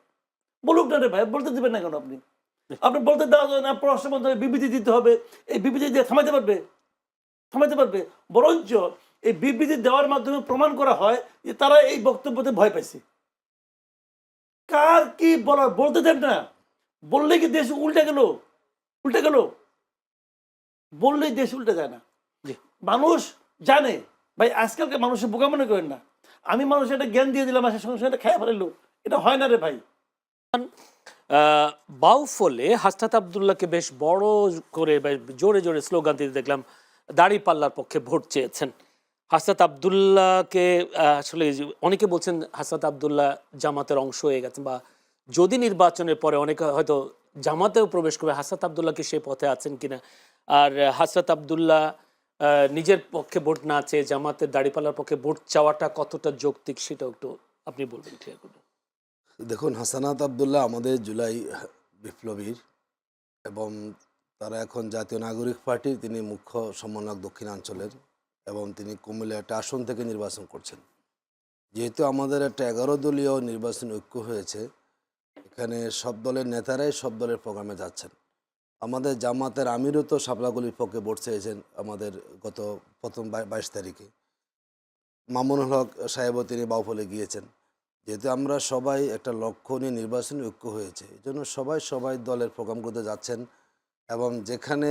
Speaker 2: বলুক না রে ভাই, বলতে দিবেন না কেন? আপনি আপনি বলতে দেওয়া যায় না, পররাষ্ট্র মন্ত্রণালয় বিবৃতি দিতে হবে, এই বিবৃতি দিয়ে থামাইতে পারবে? থামাইতে পারবে? বরঞ্চ এই বিবৃতি দেওয়ার মাধ্যমে প্রমাণ করা হয় যে তারা এই বক্তব্যতে ভয় পাইছে। কার কি বলার বলতে দেন না, বললে কি দেশ উল্টে গেল? উল্টে গেল? বললেই দেশ উল্টে যায় না।
Speaker 1: জি।
Speaker 2: মানুষ জানে ভাই, আজকালকে মানুষের বোকা মনে করেন না। আমি মানুষের একটা জ্ঞান দিয়ে দিলাম, আসে সঙ্গে সঙ্গে খেয়ে ফেললো, এটা হয় না রে ভাই।
Speaker 1: বাউফলে হাসনাত আবদুল্লাহকে বেশ বড় করে জোরে জোরে স্লোগান দিতে দেখলাম, দাড়ি পাল্লার পক্ষে ভোট চেয়েছেন। হাসনাত আবদুল্লাহকে আসলে অনেকে বলছেন হাসনাত আবদুল্লাহ জামাতের অংশ হয়ে গেছেন, বা যদি নির্বাচনের পরে অনেকে হয়তো জামাতেও প্রবেশ করবে, হাসনাত আবদুল্লাহ কি সেই পথে আছেন কিনা? আর হাসনাত আবদুল্লাহ নিজের পক্ষে ভোট না চেয়ে জামাতের দাড়িপাল্লার পক্ষে ভোট চাওয়াটা কতটা যৌক্তিক, সেটাও একটু আপনি বলবেন, ঠিক আছে?
Speaker 3: দেখুন, হাসানাত আবদুল্লাহ আমাদের জুলাই বিপ্লবীর, এবং তারা এখন জাতীয় নাগরিক পার্টির তিনি মুখ্য সমন্বয়ক দক্ষিণাঞ্চলের, এবং তিনি কুমিল্লা একটা আসন থেকে নির্বাচন করছেন। যেহেতু আমাদের একটা 11 দলীয় নির্বাচন ঐক্য হয়েছে, এখানে সব দলের নেতারাই সব দলের প্রোগ্রামে যাচ্ছেন। আমাদের জামাতের আমিরও তো শাপলাগুলির পক্ষে ভোট চেয়েছেন আমাদের গত প্রথম 22 তারিখে। মামুনুল হক সাহেবও তিনি বাউফলে গিয়েছেন। যেহেতু আমরা সবাই একটা লক্ষ্য নিয়ে নির্বাচনী ঐক্য হয়েছে, এই জন্য সবাই দলের প্রোগ্রামগুলোতে যাচ্ছেন, এবং যেখানে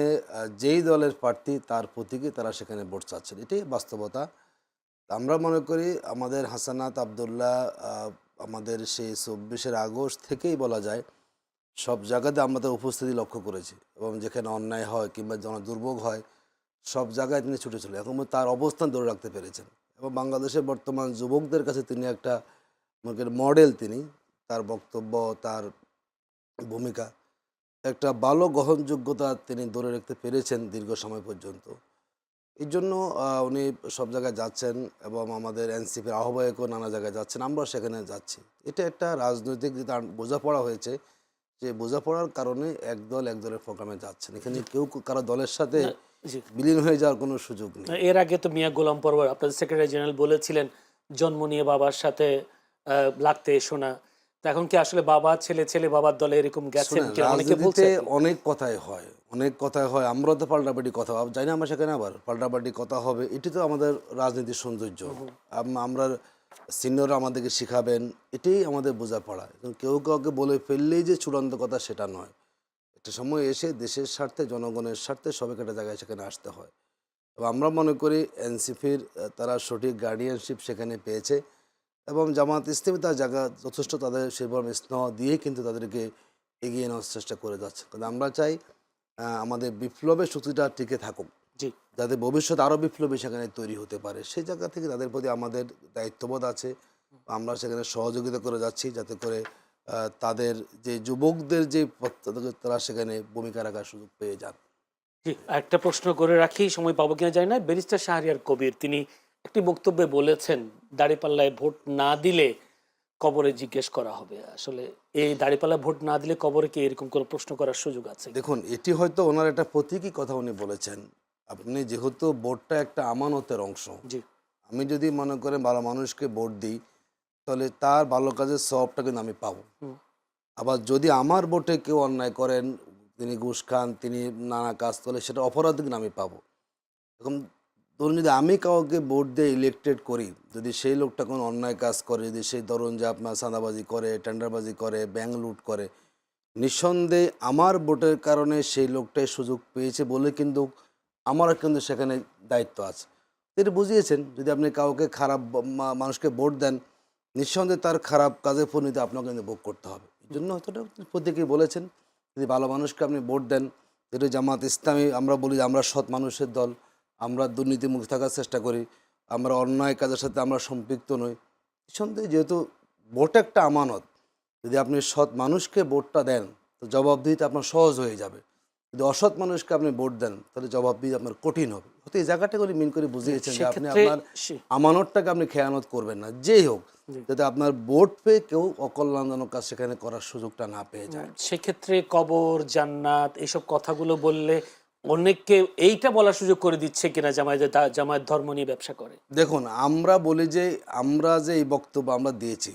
Speaker 3: যেই দলের প্রার্থী তার প্রতীকে তারা সেখানে ভোট চাচ্ছেন, এটাই বাস্তবতা। আমরা মনে করি আমাদের হাসানাত আবদুল্লাহ আমাদের সেই 24 আগস্ট থেকেই বলা যায় সব জায়গাতে আমাদের উপস্থিতি লক্ষ্য করেছি, এবং যেখানে অন্যায় হয় কিংবা দুর্ভোগ হয় সব জায়গায় তিনি ছুটে চলে, এখন তার অবস্থান ধরে রাখতে পেরেছেন। এবং বাংলাদেশের বর্তমান যুবকদের কাছে তিনি একটা মডেল। তিনি তার বক্তব্য, তার ভূমিকা, একটা ভালো গ্রহণযোগ্যতা তিনি ধরে রাখতে পেরেছেন দীর্ঘ সময় পর্যন্ত। এই জন্য উনি সব জায়গায় যাচ্ছেন, এবং আমাদের এনসিপির আহ্বায়কও নানা জায়গায় যাচ্ছেন, আমরা সেখানে যাচ্ছি। এটা একটা রাজনৈতিক যেটা বোঝাপড়া হয়েছে, যে বোঝাপড়ার কারণে এক দলের প্রোগ্রামে যাচ্ছেন, এখানে কেউ কারো দলের সাথে বিলীন হয়ে যাওয়ার কোনো সুযোগ নেই।
Speaker 1: এর আগে তো মিয়া গোলাম পরওয়ার আপনাদের সেক্রেটারি জেনারেল বলেছিলেন জন্ম নিয়ে বাবার সাথে লাগতে এসো না। তো এখন কি আসলে বাবা ছেলে ছেলে বাবার দলে এরকম গেছেন কি? অনেকে বলছে
Speaker 3: অনেক কথাই হয়, আমরা তো পাল্টাপাল্টি কথা জানি না, আমরা সেখানে আবার পাল্টাপাল্টি কথা হবে, এটি তো আমাদের রাজনীতির সৌন্দর্য। আমরা সিনিয়ররা আমাদেরকে শিখাবেন, এটাই আমাদের বোঝাপড়া। এবং কেউ কাউকে বলে ফেললেই যে চূড়ান্ত কথা সেটা নয়। একটা সময় এসে দেশের স্বার্থে, জনগণের স্বার্থে সবাইকে একটা জায়গায় সেখানে আসতে হয়। এবং আমরা মনে করি এনসিপির তারা সঠিক গার্ডিয়ানশিপ সেখানে পেয়েছে এবং জামাত ইসলামী তার জায়গা যথেষ্ট তাদের সেভাবে স্নেহ দিয়ে কিন্তু তাদেরকে এগিয়ে নেওয়ার চেষ্টা করে যাচ্ছে। কারণ আমরা চাই আমাদের বিপ্লবের শক্তিটা টিকে থাকুক,
Speaker 1: জি
Speaker 3: যাতে ভবিষ্যতে আরও বিপ্লবী সেখানে তৈরি হতে পারে। সেই জায়গা থেকে তাদের প্রতি আমাদের দায়িত্ববোধ আছে। আমরা সেখানে সহযোগিতা করে যাচ্ছি যাতে করে তাদের যে যুবকদের যে তারা সেখানে ভূমিকা রাখার সুযোগ পেয়ে যান।
Speaker 1: জি একটা প্রশ্ন করে রাখি, সময় পাবো কিনা জানি না। ব্যারিস্টার শাহরিয়ার কবির তিনি একটি বক্তব্যে বলেছেন দাঁড়িপাল্লায় ভোট না দিলে কবরে জিজ্ঞেস করা হবে। আসলে এই দাঁড়িপাল্লায় ভোট না দিলে কবরে কি এরকম কোনো প্রশ্ন করার সুযোগ আছে?
Speaker 3: দেখুন, এটি হয়তো ওনার একটা প্রতীকী কথা উনি বলেছেন। আপনি যেহেতু ভোটটা একটা আমানতের অংশ,
Speaker 1: জি
Speaker 3: আমি যদি মনে করেন ভালো মানুষকে ভোট দিই তাহলে তার ভালো কাজের সবটা কিন্তু আমি পাবো।
Speaker 1: হুম,
Speaker 3: আবার যদি আমার ভোটে কেউ অন্যায় করেন, তিনি ঘুষ খান, তিনি নানা কাজ করলে সেটা অপরাধ কিন্তু আমি পাবো। এখন ধরুন যদি আমি কাউকে ভোট দিয়ে ইলেক্টেড করি, যদি সেই লোকটা কোনো অন্যায় কাজ করে, যদি সেই ধরুন যে আপনার চাঁদাবাজি করে, টেন্ডারবাজি করে, ব্যাংক লুট করে, নিঃসন্দেহে আমার ভোটের কারণে সেই লোকটাই সুযোগ পেয়েছে বলে কিন্তু আমারও কিন্তু সেখানে দায়িত্ব আছে। তিনি বুঝিয়েছেন যদি আপনি কাউকে খারাপ মানুষকে ভোট দেন, নিঃসন্দেহে তার খারাপ কাজের পরিণতি আপনাকে কিন্তু ভোগ করতে হবে। এই জন্য হয়তো প্রত্যেকেই বলেছেন যদি ভালো মানুষকে আপনি ভোট দেন, যেটা জামাত ইসলামী আমরা বলি যে আমরা সৎ মানুষের দল, আমরা দুর্নীতিমুক্ত থাকার চেষ্টা করি, আমরা অন্যায় কাজের সাথে আমরা সম্পৃক্ত নই। নিঃসন্দেহে যেহেতু ভোট একটা আমানত, যদি আপনি সৎ মানুষকে ভোটটা দেন তো জবাবদিহিতা আপনার সহজ হয়ে যাবে। যদি অসৎ মানুষকে আপনি ভোট দেন তাহলে জবাবদিহি আপনার কঠিন হবে। হয়তো এই জায়গাটাগুলি মিন করে বুঝিয়েছেন যে আপনি
Speaker 1: সেক্ষেত্রে
Speaker 3: আপনার আমানতটাকে আপনি খেয়ানত করবেন না, যেই হোক, যাতে আপনার ভোট পেয়ে কেউ অকল্যাণজনক কাজ সেখানে করার সুযোগটা না পেয়ে যায়।
Speaker 1: সেক্ষেত্রে কবর জান্নাত এইসব কথাগুলো বললে অনেককে এইটা বলার সুযোগ করে দিচ্ছে কিনা জামায়াত ধর্ম নিয়ে ব্যবসা করে?
Speaker 3: দেখুন, আমরা বলি যে আমরা যে এই বক্তব্য আমরা দিয়েছি,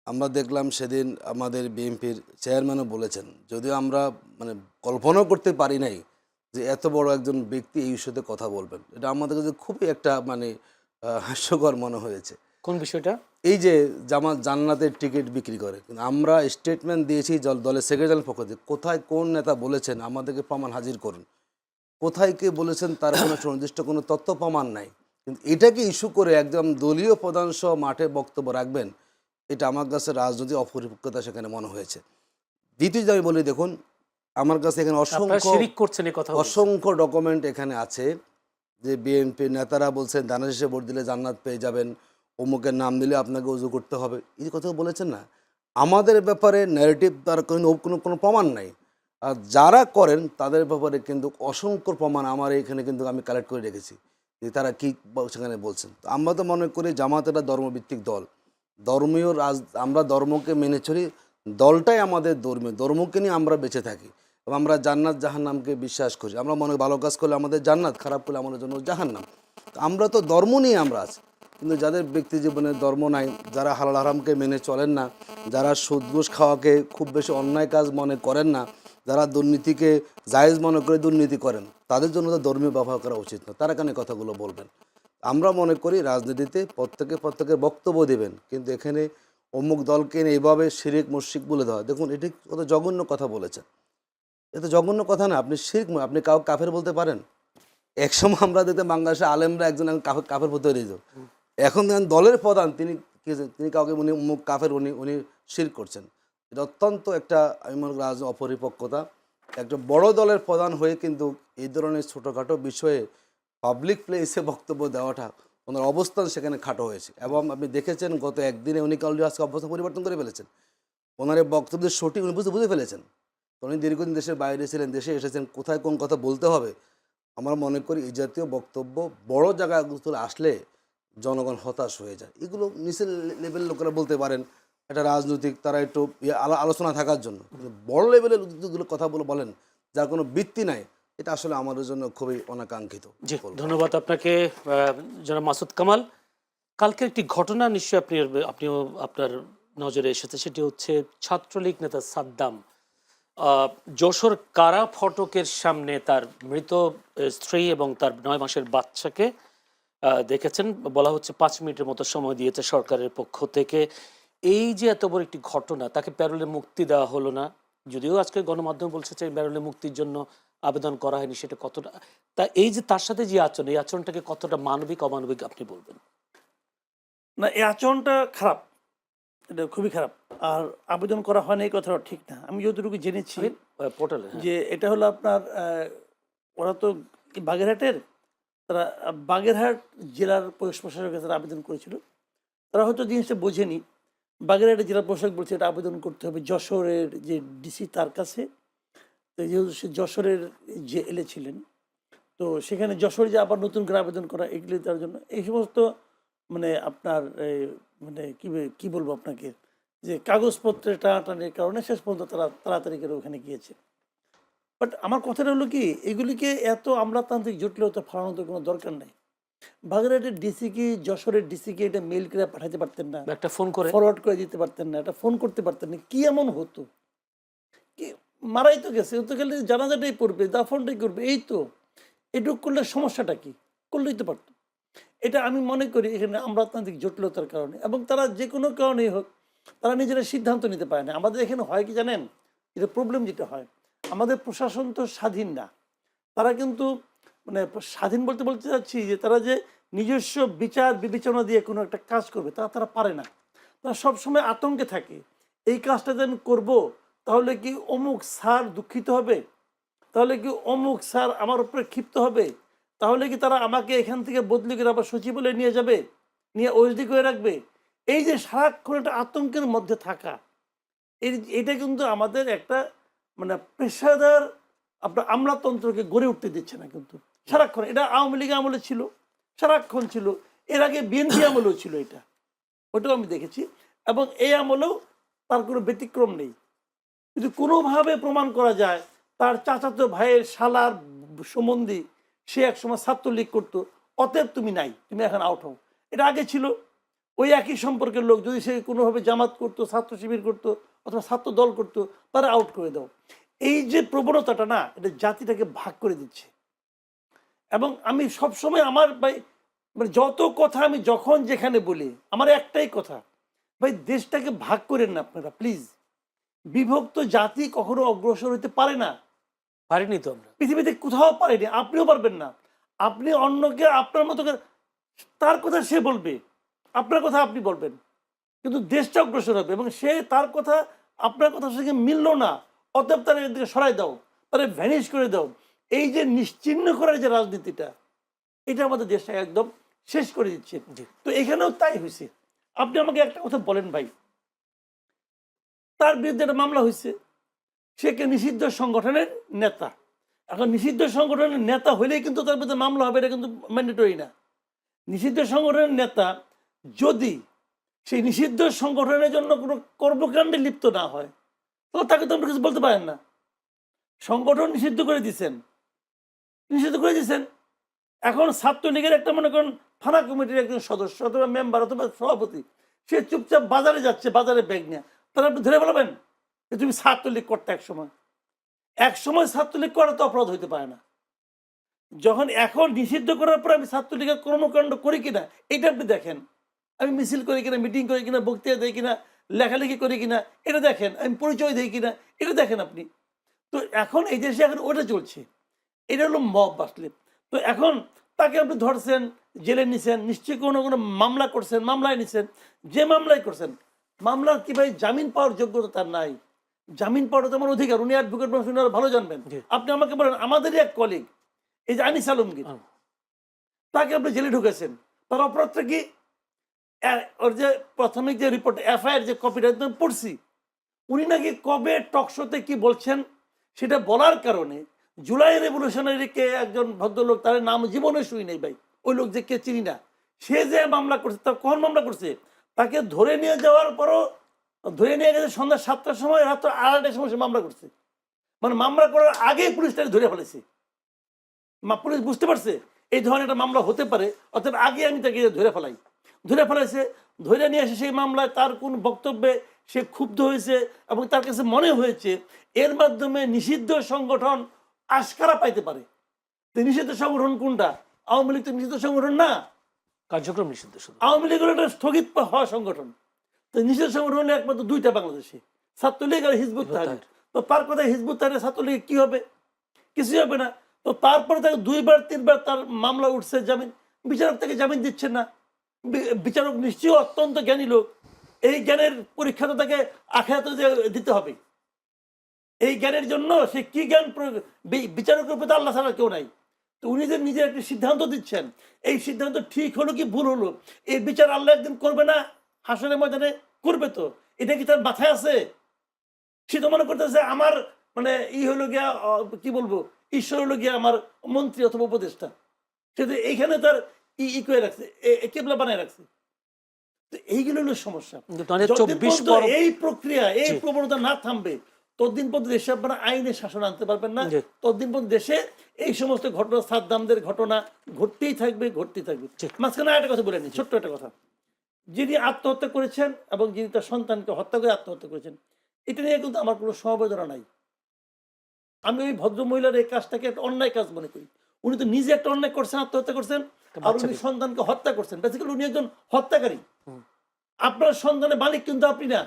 Speaker 3: আমরা দেখলাম সেদিন আমাদের বিএনপির চেয়ারম্যানও বলেছেন, যদিও আমরা মানে কল্পনাও করতে পারি নাই যে এত বড় একজন ব্যক্তি এই ইস্যুতে কথা বলবেন। এটা আমাদের কাছে খুবই একটা মানে হাস্যকর মনে হয়েছে।
Speaker 1: কোন বিষয়টা?
Speaker 3: এই যে জান্নাতের টিকিট বিক্রি করে, কিন্তু আমরা স্টেটমেন্ট দিয়েছি দলের সেক্রেটারির পক্ষ থেকে, কোথায় কোন নেতা বলেছেন আমাদেরকে প্রমাণ হাজির করুন। কোথায় কে বলেছেন তার কোনো সুনির্দিষ্ট কোনো তথ্য প্রমাণ নাই, কিন্তু এটাকে ইস্যু করে একদম দলীয় প্রধান সহ মাঠে বক্তব্য রাখবেন, এটা আমার কাছে রাজনৈতিক অপরিপক্কতা সেখানে মনে হয়েছে। দ্বিতীয় আমি বলি, দেখুন আমার কাছে এখানে
Speaker 1: আপনারা শিরিক করছেন এই কথা বলছেন।
Speaker 3: অসংখ্য ডকুমেন্ট এখানে আছে যে বিএনপি নেতারা বলছেন দানা শেষে ভোট দিলে জান্নাত পেয়ে যাবেন, অমুকের নাম দিলে আপনাকে উজু করতে হবে, এই কথা বলেছেন না। আমাদের ব্যাপারে ন্যারেটিভ তার কোনো কোনো কোনো প্রমাণ নাই। আর যারা করেন তাদের ব্যাপারে কিন্তু অসংখ্য প্রমাণ আমার এখানে কিন্তু আমি কালেক্ট করে রেখেছি যে তারা কী সেখানে বলছেন। তো আমরা তো মনে করি জামাত একটা ধর্মভিত্তিক দল, ধর্মীয় আমরা ধর্মকে মেনে চলি, দলটাই আমাদের ধর্মীয়, ধর্মকে নিয়ে আমরা বেঁচে থাকি এবং আমরা জান্নাত জাহান্নামকে বিশ্বাস করি। আমরা মনে ভালো কাজ করলে আমাদের জান্নাত, খারাপ করলে আমাদের জন্য জাহান্নাম। আমরা তো ধর্ম নিয়ে আমরা আছি, কিন্তু যাদের ব্যক্তি জীবনে ধর্ম নাই, যারা হালাল হারামকে মেনে চলেন না, যারা সুদ ঘুষ খাওয়াকে খুব বেশি অন্যায় কাজ মনে করেন না, যারা দুর্নীতিকে জায়েজ মনে করে দুর্নীতি করেন, তাদের জন্য তো ধর্মীয় ব্যবহার করা উচিত না। তারা কেন কথাগুলো বলবেন? আমরা মনে করি রাজনীতিতে প্রত্যেকের বক্তব্য দেবেন, কিন্তু এখানে অমুক দলকে নিয়ে এভাবে শিরিক মুশরিক বলে দেওয়া, দেখুন এটি কত জঘন্য কথা বলেছেন। এটা জঘন্য কথা না। আপনি শিরক, আপনি কাউকে কাফের বলতে পারেন? একসময় আমরা দেখতে বাংলাদেশে আলেমরা একজন কাফের পথে হয়ে যেত। এখন দেখেন দলের প্রধান তিনি কাউকে উনি মুখ কাফের, উনি শিরক করছেন। এটা অত্যন্ত একটা আমি মনে করি রাজনৈতিক অপরিপক্কতা। একটা বড় দলের প্রধান হয়ে কিন্তু এই ধরনের ছোটোখাটো বিষয়ে পাবলিক প্লেসে বক্তব্য দেওয়াটা, ওনার অবস্থান সেখানে খাটো হয়েছে। এবং আপনি দেখেছেন গত একদিনে উনি কাউকে আজকে অবস্থান পরিবর্তন করে ফেলেছেন। ওনার এই বক্তব্যের সঠিক উনি বুঝে ফেলেছেন। উনি দীর্ঘদিন দেশের বাইরে ছিলেন, দেশে এসেছেন, কোথায় কোন কথা বলতে হবে। আমরা মনে করি এই জাতীয় বক্তব্য বড় জায়গাগুলো আসলে জনগণ হতাশ হয়ে যায়। এগুলো নিচের লেভেলের লোকেরা বলতে পারেন, এটা রাজনৈতিক, তারা একটু আলোচনা থাকার জন্য, কিন্তু বড় লেভেলের যেগুলো কথা বলেন যার কোনো ভিত্তি নাই, এটা আসলে আমাদের জন্য খুবই অনাকাঙ্ক্ষিত।
Speaker 1: জি ধন্যবাদ আপনাকে জনাব মাসুদ কামাল। কালকে একটি ঘটনা নিশ্চয়ই আপনিও আপনার নজরে এসেছে, সেটি হচ্ছে ছাত্রলীগ নেতা সাদ্দাম যশোর কারা ফটকের সামনে তার মৃত স্ত্রী এবং তার 9 মাসের বাচ্চাকে দেখেছেন, বলা হচ্ছে 5 মিনিটের মতো সময় দিয়েছে সরকারের পক্ষ থেকে। এই যে এত বড় একটি ঘটনা, তাকে প্যারোলে মুক্তি দেওয়া হলো না, যদিও আজকে গণমাধ্যম বলছে যে প্যারোলে মুক্তির জন্য আবেদন করা হয়নি, সেটা কতটা, তা এই যে তার সাথে যে আচরণ, এই আচরণটাকে কতটা মানবিক অমানবিক আপনি বলবেন?
Speaker 2: না, এই আচরণটা খারাপ, এটা খুবই খারাপ। আর আবেদন করা হয়নি এই কথাটা ঠিক না। আমি যতটুকু জেনেছি
Speaker 1: পোর্টালে, হ্যাঁ।
Speaker 2: যে এটা হলো আপনার ওরা তো বাগেরহাটের, তারা বাগেরহাট জেলার পুলিশ প্রশাসকের কাছে তারা আবেদন করেছিল। তারা হয়তো জিনিসটা বোঝেনি। বাগেরহাটের জেলা প্রশাসক বলছে এটা আবেদন করতে হবে যশোরের যে ডিসি তার কাছে। তো যেহেতু সে যশোরের যে এলে ছিলেন, তো সেখানে যশোরে যে আবার নতুন করে আবেদন করা, এগুলি তার জন্য এই সমস্ত মানে আপনার মানে কি বলবো আপনাকে, যে কাগজপত্রের টানাটানির কারণে শেষ পর্যন্ত তারা তাড়াতাড়ি করে ওখানে গিয়েছে। বাট আমার কথাটা হলো কি, এগুলিকে এত আমলাতান্ত্রিক জটিলতা ফলানোর তো কোনো দরকার নেই। বাগেরহাটের ডিসিকে, যশোরের ডিসিকে এটা মেইল করে পাঠাতে পারতেন না,
Speaker 1: বা একটা ফোন করে
Speaker 2: ফরওয়ার্ড করে দিতে পারতেন না, এটা ফোন করতে পারতেন না? কি এমন হতো? কি মারাই তো গেছে, ও তো গেলে জানাজাটাই পড়বে, দাফনটাই করবে, এই তো। এটুক করলে সমস্যাটা কি? করলেই তো পারতো। এটা আমি মনে করি এখানে আমলাতান্ত্রিক জটিলতার কারণে, এবং তারা যে কোনো কারণেই হোক তারা নিজেরা সিদ্ধান্ত নিতে পারে না। আমাদের এখানে হয় কি জানেন, এটা প্রবলেম যেটা হয়, আমাদের প্রশাসন তো স্বাধীন না। তারা কিন্তু মানে স্বাধীন বলতে বলতে চাচ্ছি যে তারা যে নিজস্ব বিচার বিবেচনা দিয়ে কোনো একটা কাজ করবে তারা পারে না। তারা সবসময় আতঙ্কে থাকে, এই কাজটা যে আমি করবো তাহলে কি অমুক স্যার দুঃখিত হবে, তাহলে কি অমুক স্যার আমার উপরে ক্ষিপ্ত হবে, তাহলে কি তারা আমাকে এখান থেকে বদলি করে আবার সচিবালয়ে নিয়ে যাবে, নিয়ে ওএসডি করে রাখবে। এই যে সারাক্ষণ একটা আতঙ্কের মধ্যে থাকা, এটা কিন্তু আমাদের একটা মানে পেশাদার আপনার আমলাতন্ত্রকে গড়ে উঠতে দিচ্ছে না কিন্তু সারাক্ষণ। এটা আওয়ামী লীগ আমলে ছিল, সারাক্ষণ ছিল, এর আগে বিএনপি আমলেও ছিল, এটা ওটাও আমি দেখেছি, এবং এই আমলেও তার কোনো ব্যতিক্রম নেই। যদি কোনোভাবে প্রমাণ করা যায় তার চাচাতো ভাইয়ের শালার সম্বন্ধী সে একসময় ছাত্রলীগ করতো, অতএব তুমি নাই, তুমি এখন আউট হও, এটা আগে ছিল। ওই একই সম্পর্কের লোক যদি সে কোনোভাবে জামাত করতো, ছাত্র শিবির করতো, অথবা ছাত্র দল করতো, তারা আউট করে দাও। এই যে প্রবণতাটা না, এটা জাতিটাকে ভাগ করে দিচ্ছে। এবং আমি সবসময় আমার ভাই মানে যত কথা আমি যখন যেখানে বলি, আমার একটাই কথা, ভাই দেশটাকে ভাগ করেন না আপনারা প্লিজ। বিভক্ত জাতি কখনো অগ্রসর হতে পারে না,
Speaker 1: পারিনি তো আমরা।
Speaker 2: পৃথিবীতে কোথাও পারেনি, আপনিও পারবেন না। আপনি অন্যকে আপনার মতো করে, তার কথা সে বলবে, আপনার কথা আপনি বলবেন, কিন্তু দেশটা অগ্রসর হবে, এবং সে তার কথা আপনার কথার সঙ্গে মিলল না, অতএব তার এদিকে সরাই দাও, তারা ভ্যানিশ করে দাও। এই যে নিশ্চিহ্ন করার যে রাজনীতিটা, এটা আমাদের দেশটাকে একদম শেষ করে দিচ্ছে।
Speaker 1: জি।
Speaker 2: তো এখানেও তাই হয়েছে। আপনি আমাকে একটা কথা বলেন ভাই, তার বিরুদ্ধে একটা মামলা হয়েছে, সে কে নিষিদ্ধ সংগঠনের নেতা। এখন নিষিদ্ধ সংগঠনের নেতা হলেই কিন্তু তার বিরুদ্ধে মামলা হবে, এটা কিন্তু ম্যান্ডেটরি না। নিষিদ্ধ সংগঠনের নেতা যদি সেই নিষিদ্ধ সংগঠনের জন্য কোনো কর্মকাণ্ডে লিপ্ত না হয়, তাহলে তাকে তো আপনি কিছু বলতে পারেন না। সংগঠন নিষিদ্ধ করে দিচ্ছেন, নিষিদ্ধ করে দিচ্ছেন। এখন ছাত্রলীগের একটা মনে করেন থানা কমিটির একজন সদস্য অথবা মেম্বার অথবা সভাপতি, সে চুপচাপ বাজারে যাচ্ছে, বাজারে ব্যাগ নিয়ে, তাহলে আপনি ধরে বলবেন যে তুমি ছাত্রলীগ করতে? এক সময় ছাত্রলীগ করা তো অপরাধ হইতে পারে না। যখন এখন নিষিদ্ধ করার পর আমি ছাত্রলীগের কর্মকাণ্ড করি কিনা এটা আপনি দেখেন, আমি মিছিল করি কিনা, মিটিং করি কিনা, বক্তৃতা দেই কিনা, লেখালেখি করি কিনা এটা দেখেন, আমি পরিচয় দিই কিনা এটা দেখেন আপনি। তো এখন এই দেশে এখন ওটা চলছে, এটা হলো মব বাসলে। তো এখন তাকে আপনি ধরছেন, জেলে নিছেন, নিশ্চয়ই কোনো কোনো মামলা করছেন, মামলায় নিছেন, যে মামলায় করছেন, মামলার কি ভাই জামিন পাওয়ার যোগ্যতা তার নাই? জামিন পাওয়ার তো আমার অধিকার, উনি অ্যাডভোকেট ভালো জানবেন।
Speaker 1: জি।
Speaker 2: আপনি আমাকে বলেন, আমাদেরই এক কলিগ এই যে আনিস আলমগীর, তাকে আপনি জেলে ঢুকেছেন, তার অপরাধটা কি? ওর যে প্রাথমিক যে রিপোর্ট এফআইআর যে কপিটা একদম পড়ছি, উনি নাকি কবে টকশোতে কি বলছেন সেটা বলার কারণে জুলাই রেভলিউশনারিকে একজন ভদ্রলোক, তার নাম জীবনে শুই নেই ভাই, ওই লোক যে কে চিনি না, সে যে মামলা করছে, তার কখন মামলা করছে? তাকে ধরে নিয়ে যাওয়ার পরও, ধরে নিয়ে গেছে সন্ধ্যা 7টার সময়, রাত 8টার সময় সে মামলা করছে। মানে মামলা করার আগেই পুলিশ তাকে ধরে ফেলেছে। পুলিশ বুঝতে পারছে এই ধরনের একটা মামলা হতে পারে, অর্থাৎ আগে আমি তাকে ধরে ফেলাই, ধরে ফেলাইছে। ধরে নিয়ে এসে সেই মামলায় তার কোন বক্তব্যে সে ক্ষুব্ধ হয়েছে, এবং তার কাছে মনে হয়েছে এর মাধ্যমে নিষিদ্ধ সংগঠন আশকারা পাইতে পারে। তো নিষিদ্ধ সংগঠন কোনটা? আওয়ামী লীগ তো নিষিদ্ধ সংগঠন না,
Speaker 1: কার্যক্রম নিষিদ্ধ শুধু।
Speaker 2: আওয়ামী লীগ হলো একটা স্থগিত হওয়া সংগঠন। তো নিষিদ্ধ সংগঠন হলো একমাত্র দুইটা বাংলাদেশে, ছাত্রলীগ আর হিজবুত তাহরির। তো তার কথায় হিজবুত তাহরির ছাত্রলীগ কি হবে? কিছুই হবে না। তো তারপরে তাকে 2বার 3বার তার মামলা উঠছে, জামিন, বিচারক তাকে জামিন দিচ্ছেন না। বিচারক নিশ্চয়ই অত্যন্ত জ্ঞানী লোক, এই জ্ঞানের পরীক্ষা তো তাকে আখিরাতে দিতে হবে। এই জ্ঞানের জন্য সে কি জ্ঞান প্রয়োগ, বিচারকের প্রতি আল্লাহ ছাড়া কেউ নাই। তো উনি যে নিজের একটি সিদ্ধান্ত দিচ্ছেন, এই সিদ্ধান্ত ঠিক হলো কি ভুল হলো, এই বিচার আল্লাহ একদিন করবে না, হাসরের ময়দানে করবে। তো এটা কি তার মাথায় আছে? সে তো মনে করতেছে আমার মানে হলো গিয়া কি বলবো, ঈশ্বর হলো গিয়া আমার মন্ত্রী অথবা উপদেষ্টা। সে তো এইখানে তার করে রাখছে, কেবলা বানায় রাখছে। তো এইগুলো হলো সমস্যা। যতদিন পর্যন্ত এই প্রক্রিয়া, এই প্রবণতা না থামবে, ততদিন পর্যন্ত দেশে আপনারা আইনের শাসন আনতে পারবেন না। ততদিন পর্যন্ত দেশে এই সমস্ত ঘটনা, সাদ্দামদের ঘটনা ঘটতেই থাকবে, ঘটতেই থাকবে। মাঝখানে একটা কথা বলে নি, ছোট্ট একটা কথা। যিনি আত্মহত্যা করেছেন এবং যিনি তার সন্তানকে হত্যা করে আত্মহত্যা করেছেন, এটা নিয়ে কিন্তু আমার কোনো সমবেদনা নাই। আমি ওই ভদ্র মহিলার এই কাজটাকে একটা অন্যায় কাজ মনে করি। উনি তো নিজে একটা অন্যায় করছেন, আত্মহত্যা করছেন, আর উনি সন্তানকে হত্যা করছেন। বেসিক্যালি উনি একজন হত্যাকারী। আপনার সন্তানের মালিক কিন্তু আপনি না,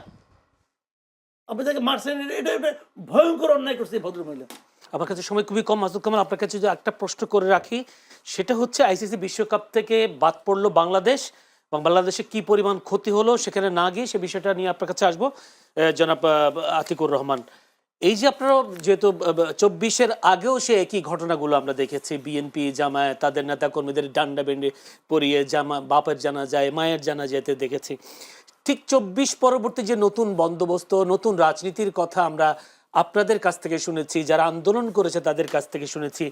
Speaker 2: আপনি তাকে মারছেন। এটা ভয়ঙ্কর অন্যায় করছে ভদ্র মহিলা।
Speaker 1: আমার কাছে সময় খুবই কম। মাসুদ কামাল, আপনার কাছে যদি একটা প্রশ্ন করে রাখি, সেটা হচ্ছে আইসিসি বিশ্বকাপ থেকে বাদ পড়লো বাংলাদেশ, এবং বাংলাদেশে কি পরিমাণ ক্ষতি হলো সেখানে না গিয়ে সে বিষয়টা নিয়ে আপনার কাছে আসবো। জনাব আতিকুর রহমান, এই যে আপনারা যেহেতু 24-এর আগেও সে একই ঘটনাগুলো আমরা দেখেছি, বিএনপি জামায়াত তাদের নেতা কর্মীদের ডান্ডা বেন্ডে পরিয়ে বাপের জানা যায়, মায়ের জানা যেতে দেখেছি। ঠিক 24 পরবর্তী যে নতুন বন্দোবস্ত, নতুন রাজনীতির কথা আমরা আপনাদের কাছ থেকে শুনেছি, যারা আন্দোলন করেছে তাদের কাছ থেকে শুনেছি,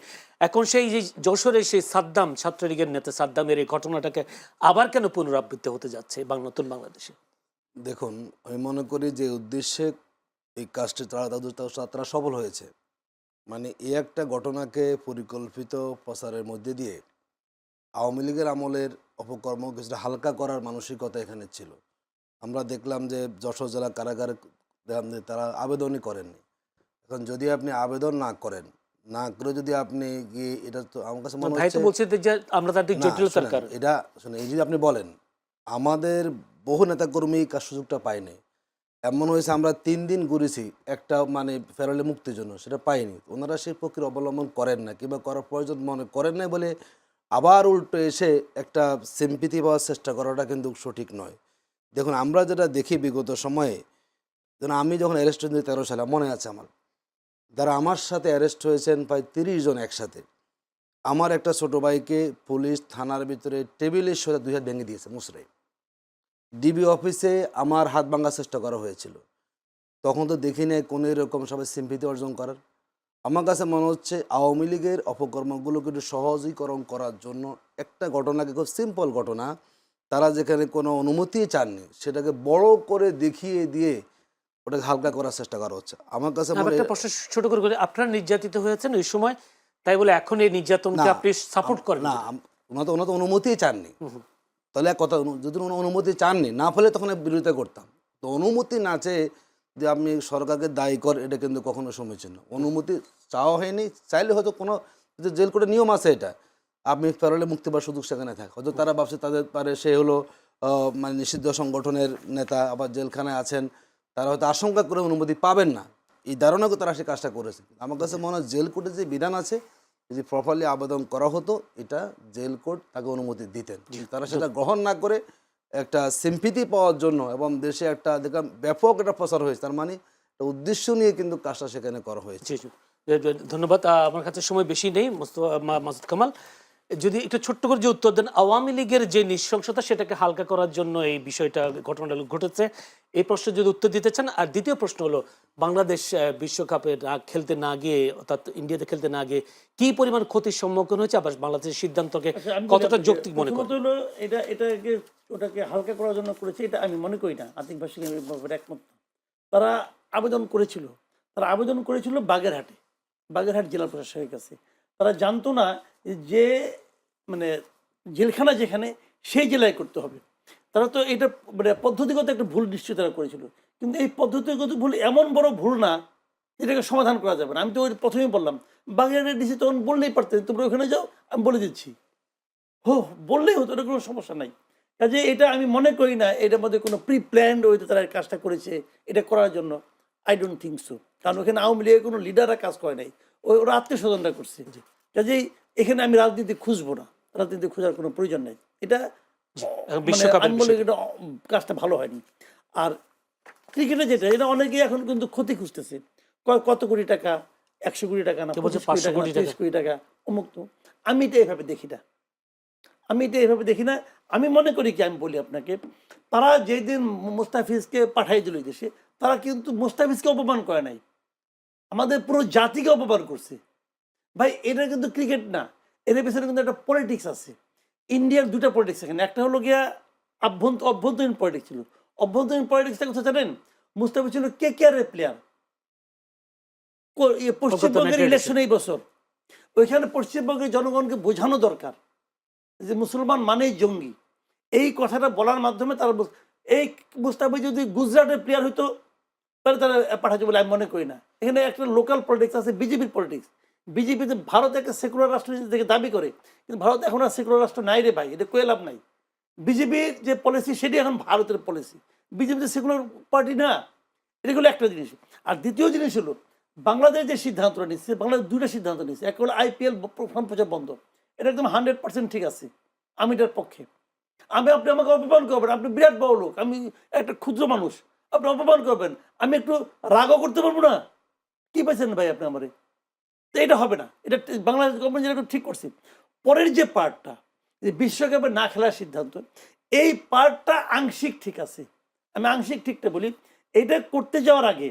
Speaker 1: এখন সেই যে যশোরে সেই সাদ্দাম, ছাত্রলীগের নেতা সাদ্দামের এই ঘটনাটাকে আবার কেন পুনরাবৃত্তি হতে যাচ্ছে নতুন বাংলাদেশে?
Speaker 3: দেখুন, আমি মনে করি যে উদ্দেশ্যে এই কাজটি তারা সফল হয়েছে। মানে এই একটা ঘটনাকে পরিকল্পিত প্রচারের মধ্যে দিয়ে আওয়ামী লীগের আমলের অপকর্ম কিছুটা হালকা করার মানসিকতা এখানে ছিল। আমরা দেখলাম যে যশোর জেলা কারাগারে দেখলাম যে তারা আবেদনই করেননি। এখন যদি আপনি আবেদন না করেন, না করে যদি আপনি গিয়ে, এটা তো আমার কাছে মনে হচ্ছে
Speaker 1: যে আমরা তার জটিলতার কারণে
Speaker 3: এটা শুনে, এই যদি আপনি বলেন আমাদের বহু নেতাকর্মী কাজ সুযোগটা পায়নি, এমন হয়েছে আমরা 3 দিন ঘুরেছি একটা মানে ফেরালে মুক্তির জন্য, সেটা পাইনি। ওনারা সেই প্রক্রিয়া অবলম্বন করেন না কিংবা করার প্রয়োজন মনে করেন না বলে আবার উল্টো এসে একটা সিম্পিতি পাওয়ার চেষ্টা করাটা কিন্তু সঠিক নয়। দেখুন, আমরা যেটা দেখি বিগত সময়ে, যেমন আমি যখন অ্যারেস্ট হয়েছি 2013 সালে, মনে আছে আমার, যারা আমার সাথে অ্যারেস্ট হয়েছেন প্রায় 30 জন একসাথে। আমার একটা ছোট ভাইকে পুলিশ থানার ভিতরে টেবিলের সোজা 2 হাত ভেঙে দিয়েছে মুসরে। ডিবি অফিসে আমার হাত ভাঙার চেষ্টা করা হয়েছিল। তখন তো দেখি নাই কোনো এরকম সবাই সিম্পিতি অর্জন করার। আমার কাছে মনে হচ্ছে আওয়ামী লীগের অপকর্মগুলোকে একটু সহজীকরণ করার জন্য একটা ঘটনাকে, খুব সিম্পল ঘটনা, তারা যেখানে কোনো অনুমতি চাননি সেটাকে বড় করে দেখিয়ে দিয়ে ওটাকে হালকা করার চেষ্টা করা হচ্ছে। আমার কাছে
Speaker 1: একটা প্রশ্ন ছোট করে, আপনারা নির্যাতিত হয়েছেন ওই সময়, তাই বলে এখন এই নির্যাতনকে আপনি সাপোর্ট করেন
Speaker 3: না? ওনারা তো অনুমতিই চাননি। তাহলে এক কথা, যদি অনুমতি চাননি, না ফলে তখন বিরোধিতা করতাম। তো অনুমতি না চেয়ে যে আপনি সরকারকে দায়ী কর, এটা কিন্তু কখনো সমীচীন না। অনুমতি চাওয়া হয়নি, চাইলে হয়তো কোনো জেল কোর্টের নিয়ম আছে, এটা আপনি ফেরলে মুক্তি পাওয়ার সুযোগ সেখানে থাকে। হয়তো তারা ভাবছে তাদের পারে সে হলো মানে নিষিদ্ধ সংগঠনের নেতা, আবার জেলখানায় আছেন, তারা হয়তো আশঙ্কা করে অনুমতি পাবেন না, এই ধারণা করে তারা সে কাজটা করেছে। আমার কাছে মনে হয় জেল কোর্টের যে বিধান আছে, যদি প্রপারলি আবেদন করা হতো, এটা জেল কোর্ট তাকে অনুমতি দিতেন। তারা সেটা গ্রহণ না করে একটা সিম্পিতি পাওয়ার জন্য এবং দেশে একটা দেখলাম ব্যাপক একটা প্রচার হয়েছে, তার মানে একটা উদ্দেশ্য নিয়ে কিন্তু কাজটা সেখানে করা হয়েছে।
Speaker 1: ধন্যবাদ। আমার কাছে সময় বেশি নেই। মাসুদ কামাল, যদি একটু ছোট্ট করে যে উত্তর দেন, আওয়ামী লীগের যে নৃশংসতা সেটাকে হালকা করার জন্য এই বিষয়টা, ঘটনাটা ঘটেছে, এই প্রশ্ন যদি উত্তর দিতে চান। আর দ্বিতীয় প্রশ্ন হলো, বাংলাদেশ বিশ্বকাপে খেলতে না গিয়ে, অর্থাৎ ইন্ডিয়াতে খেলতে না গিয়ে কি পরিমাণ ক্ষতির সম্মুখীন হয়েছে, আবার বাংলাদেশের সিদ্ধান্তকে কতটা যৌক্তিক মনে করেন?
Speaker 2: এটাকে ওটাকে হালকা করার জন্য করেছে, এটা আমি মনে করি না। আতিক ভাই একমত। তারা আবেদন করেছিল বাগেরহাট জেলা প্রশাসকের কাছে। তারা জানতো না যে মানে জেলখানা যেখানে, সেই জেলায় করতে হবে। তারা তো এটা মানে পদ্ধতিগত একটা ভুল নিশ্চয়ই তারা করেছিল, কিন্তু এই পদ্ধতিগত ভুল এমন বড় ভুল না এটাকে সমাধান করা যাবে না। আমি তো ওই প্রথমেই বললাম, বাগেরহাটের ডিসি তখন বললেই পারতেন তোমরা ওখানে যাও, আমি বলে দিচ্ছি। বললেই হতো, এটা কোনো সমস্যা নাই। কাজে এটা আমি মনে করি না এটার মধ্যে কোনো প্রি প্ল্যান্ড ওইতে তারা এই কাজটা করেছে এটা করার জন্য। I don't think so. কারণ ওখানে আওয়ামী লীগের কোনো লিডাররা কাজ করে নাই, ওরা আত্মীয় স্বজনরা করছে। কাজেই এখানে আমি রাজনীতি খুঁজবো না, রাজনীতি খোঁজার কোনো প্রয়োজন নেই। এটা মানে
Speaker 1: বিশ্বকাপের
Speaker 2: আমি বলি
Speaker 1: বিষয়টা।
Speaker 2: এটা কাজটা ভালো হয়নি। আর ক্রিকেটে যেটা, এটা অনেকেই এখন কিন্তু ক্ষতি খুঁজতেছে, কত কোটি টাকা, 100 কোটি টাকা না,
Speaker 1: কেউ বলছে
Speaker 2: 25 কোটি
Speaker 1: 500
Speaker 2: টাকা না,
Speaker 1: কোটি টাকা।
Speaker 2: 30 কোটি টাকা, অমুক তো। আমি এটা এভাবে দেখি না, আমি এটা এভাবে দেখি না। আমি মনে করি কি, আমি বলি আপনাকে, তারা যেদিন মুস্তাফিজকে পাঠাই দিল এই দেশে, তারা কিন্তু মুস্তাফিজকে অপমান করে নাই, আমাদের পুরো জাতিকে অপমান করছে। ভাই এটা কিন্তু ক্রিকেট না, এর পেছনে কিন্তু একটা পলিটিক্স আছে। ইন্ডিয়ার দুটা পলিটিক্স এখানে, একটা হলো গিয়া অভ্যন্তরীণ পলিটিক্স ছিল। অভ্যন্তরীণ পলিটিক্সটা কথা জানেন? মুস্তাফিজ ছিল KKR-এর প্লেয়ার, পশ্চিমবঙ্গের
Speaker 1: Knight
Speaker 2: ইলেকশন এই বছর। ওইখানে পশ্চিমবঙ্গের জনগণকে বোঝানো দরকার যে মুসলমান মানেই জঙ্গি। এই কথাটা বলার মাধ্যমে তারা এই মুস্তাফিজ যদি গুজরাটের প্লেয়ার হইতো তাহলে তারা পাঠাচ্ছে বলে আমি মনে করি না। এখানে একটা লোকাল পলিটিক্স আছে, বিজেপির পলিটিক্স। বিজেপিতে ভারত একটা সেকুলার রাষ্ট্র থেকে দাবি করে, কিন্তু ভারত এখন আর সেকুলার রাষ্ট্র নাই রে ভাই, এটা কয়ে লাভ নাই। বিজেপির যে পলিসি সেটি এখন ভারতের পলিসি, বিজেপিতে সেকুলার পার্টি না। এটা হলো একটা জিনিস। আর দ্বিতীয় জিনিস হলো বাংলাদেশ যে সিদ্ধান্তটা নিচ্ছে, বাংলাদেশ দুইটা সিদ্ধান্ত নিচ্ছে। এক হলো IPL প্রচার বন্ধ, এটা একদম 100% ঠিক আছে, আমি এটার পক্ষে। আপনি আমাকে অপমান করবেন, আপনি বিরাট বড় লোক, আমি একটা ক্ষুদ্র মানুষ, আপনি অপমান করবেন, আমি একটু রাগও করতে পারবো না? কি পাইছেন ভাই আপনি আমারে? তো এটা হবে না, এটা বাংলাদেশ গভর্নমেন্ট যেটা ঠিক করছে। পরের যে পার্টটা, যে বিশ্বকাপে না খেলার সিদ্ধান্ত, এই পার্টটা আংশিক ঠিক আছে। আমি আংশিক ঠিকটা বলি, এটা করতে যাওয়ার আগে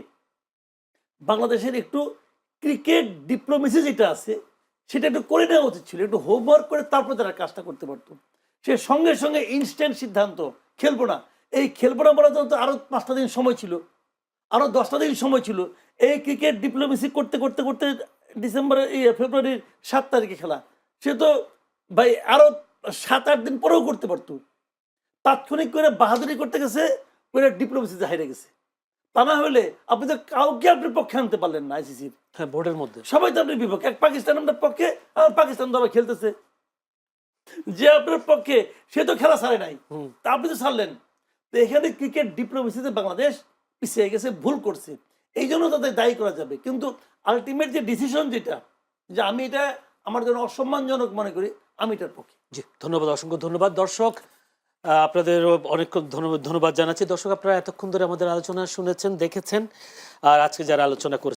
Speaker 2: বাংলাদেশের একটু ক্রিকেট ডিপ্লোমেসি যেটা আছে সেটা একটু করে নেওয়া উচিত ছিল। একটু হোমওয়ার্ক করে তারপর তারা কাজটা করতে পারতো। সে সঙ্গে সঙ্গে ইনস্ট্যান্ট সিদ্ধান্ত, খেলবো না, এই খেলবো না বলার জন্য তো আরও 5টা দিন সময় ছিল, আরও 10টা দিন সময় ছিল। এই ক্রিকেট ডিপ্লোমেসি করতে করতে করতে ফেব্রুয়ারির 7 তারিখে খেলা, সে তো ভাই আরও 7-8 দিন পরেও করতে পারতো। তাৎক্ষণিক করে বাহাদুরি করতে গেছে, করে ডিপ্লোমেসিতে হারিয়ে গেছে। তা না হলে আপনি তো কাউকে আপনি পক্ষে আনতে পারলেন না ICC-র।
Speaker 1: হ্যাঁ, বোর্ডের মধ্যে
Speaker 2: সবাই তো আপনার বিপক্ষে। এক পাকিস্তান আপনার পক্ষে, আর পাকিস্তান তো আবার খেলতেছে। যে আপনার পক্ষে সে তো খেলা ছাড়ে নাই, তা আপনি তো ছাড়লেন। তো এখানে ক্রিকেট ডিপ্লোমেসিতে বাংলাদেশ পিছিয়ে গেছে, ভুল করছে, এই জন্য তাদের দায়ী করা যাবে। কিন্তু আলটিমেট যে ডিসিশন যেটা, যে আমি এটা আমার জন্য অসম্মানজনক মনে করি, আমি এটার পক্ষে।
Speaker 1: জি, ধন্যবাদ, অসংখ্য ধন্যবাদ। দর্শক, আপনাদের অনেক ধন্যবাদ জানাচ্ছি। দর্শক, আপনারা এতক্ষণ ধরে আমাদের আলোচনা শুনেছেন, দেখেছেন। আর আজকে যারা আলোচনা করে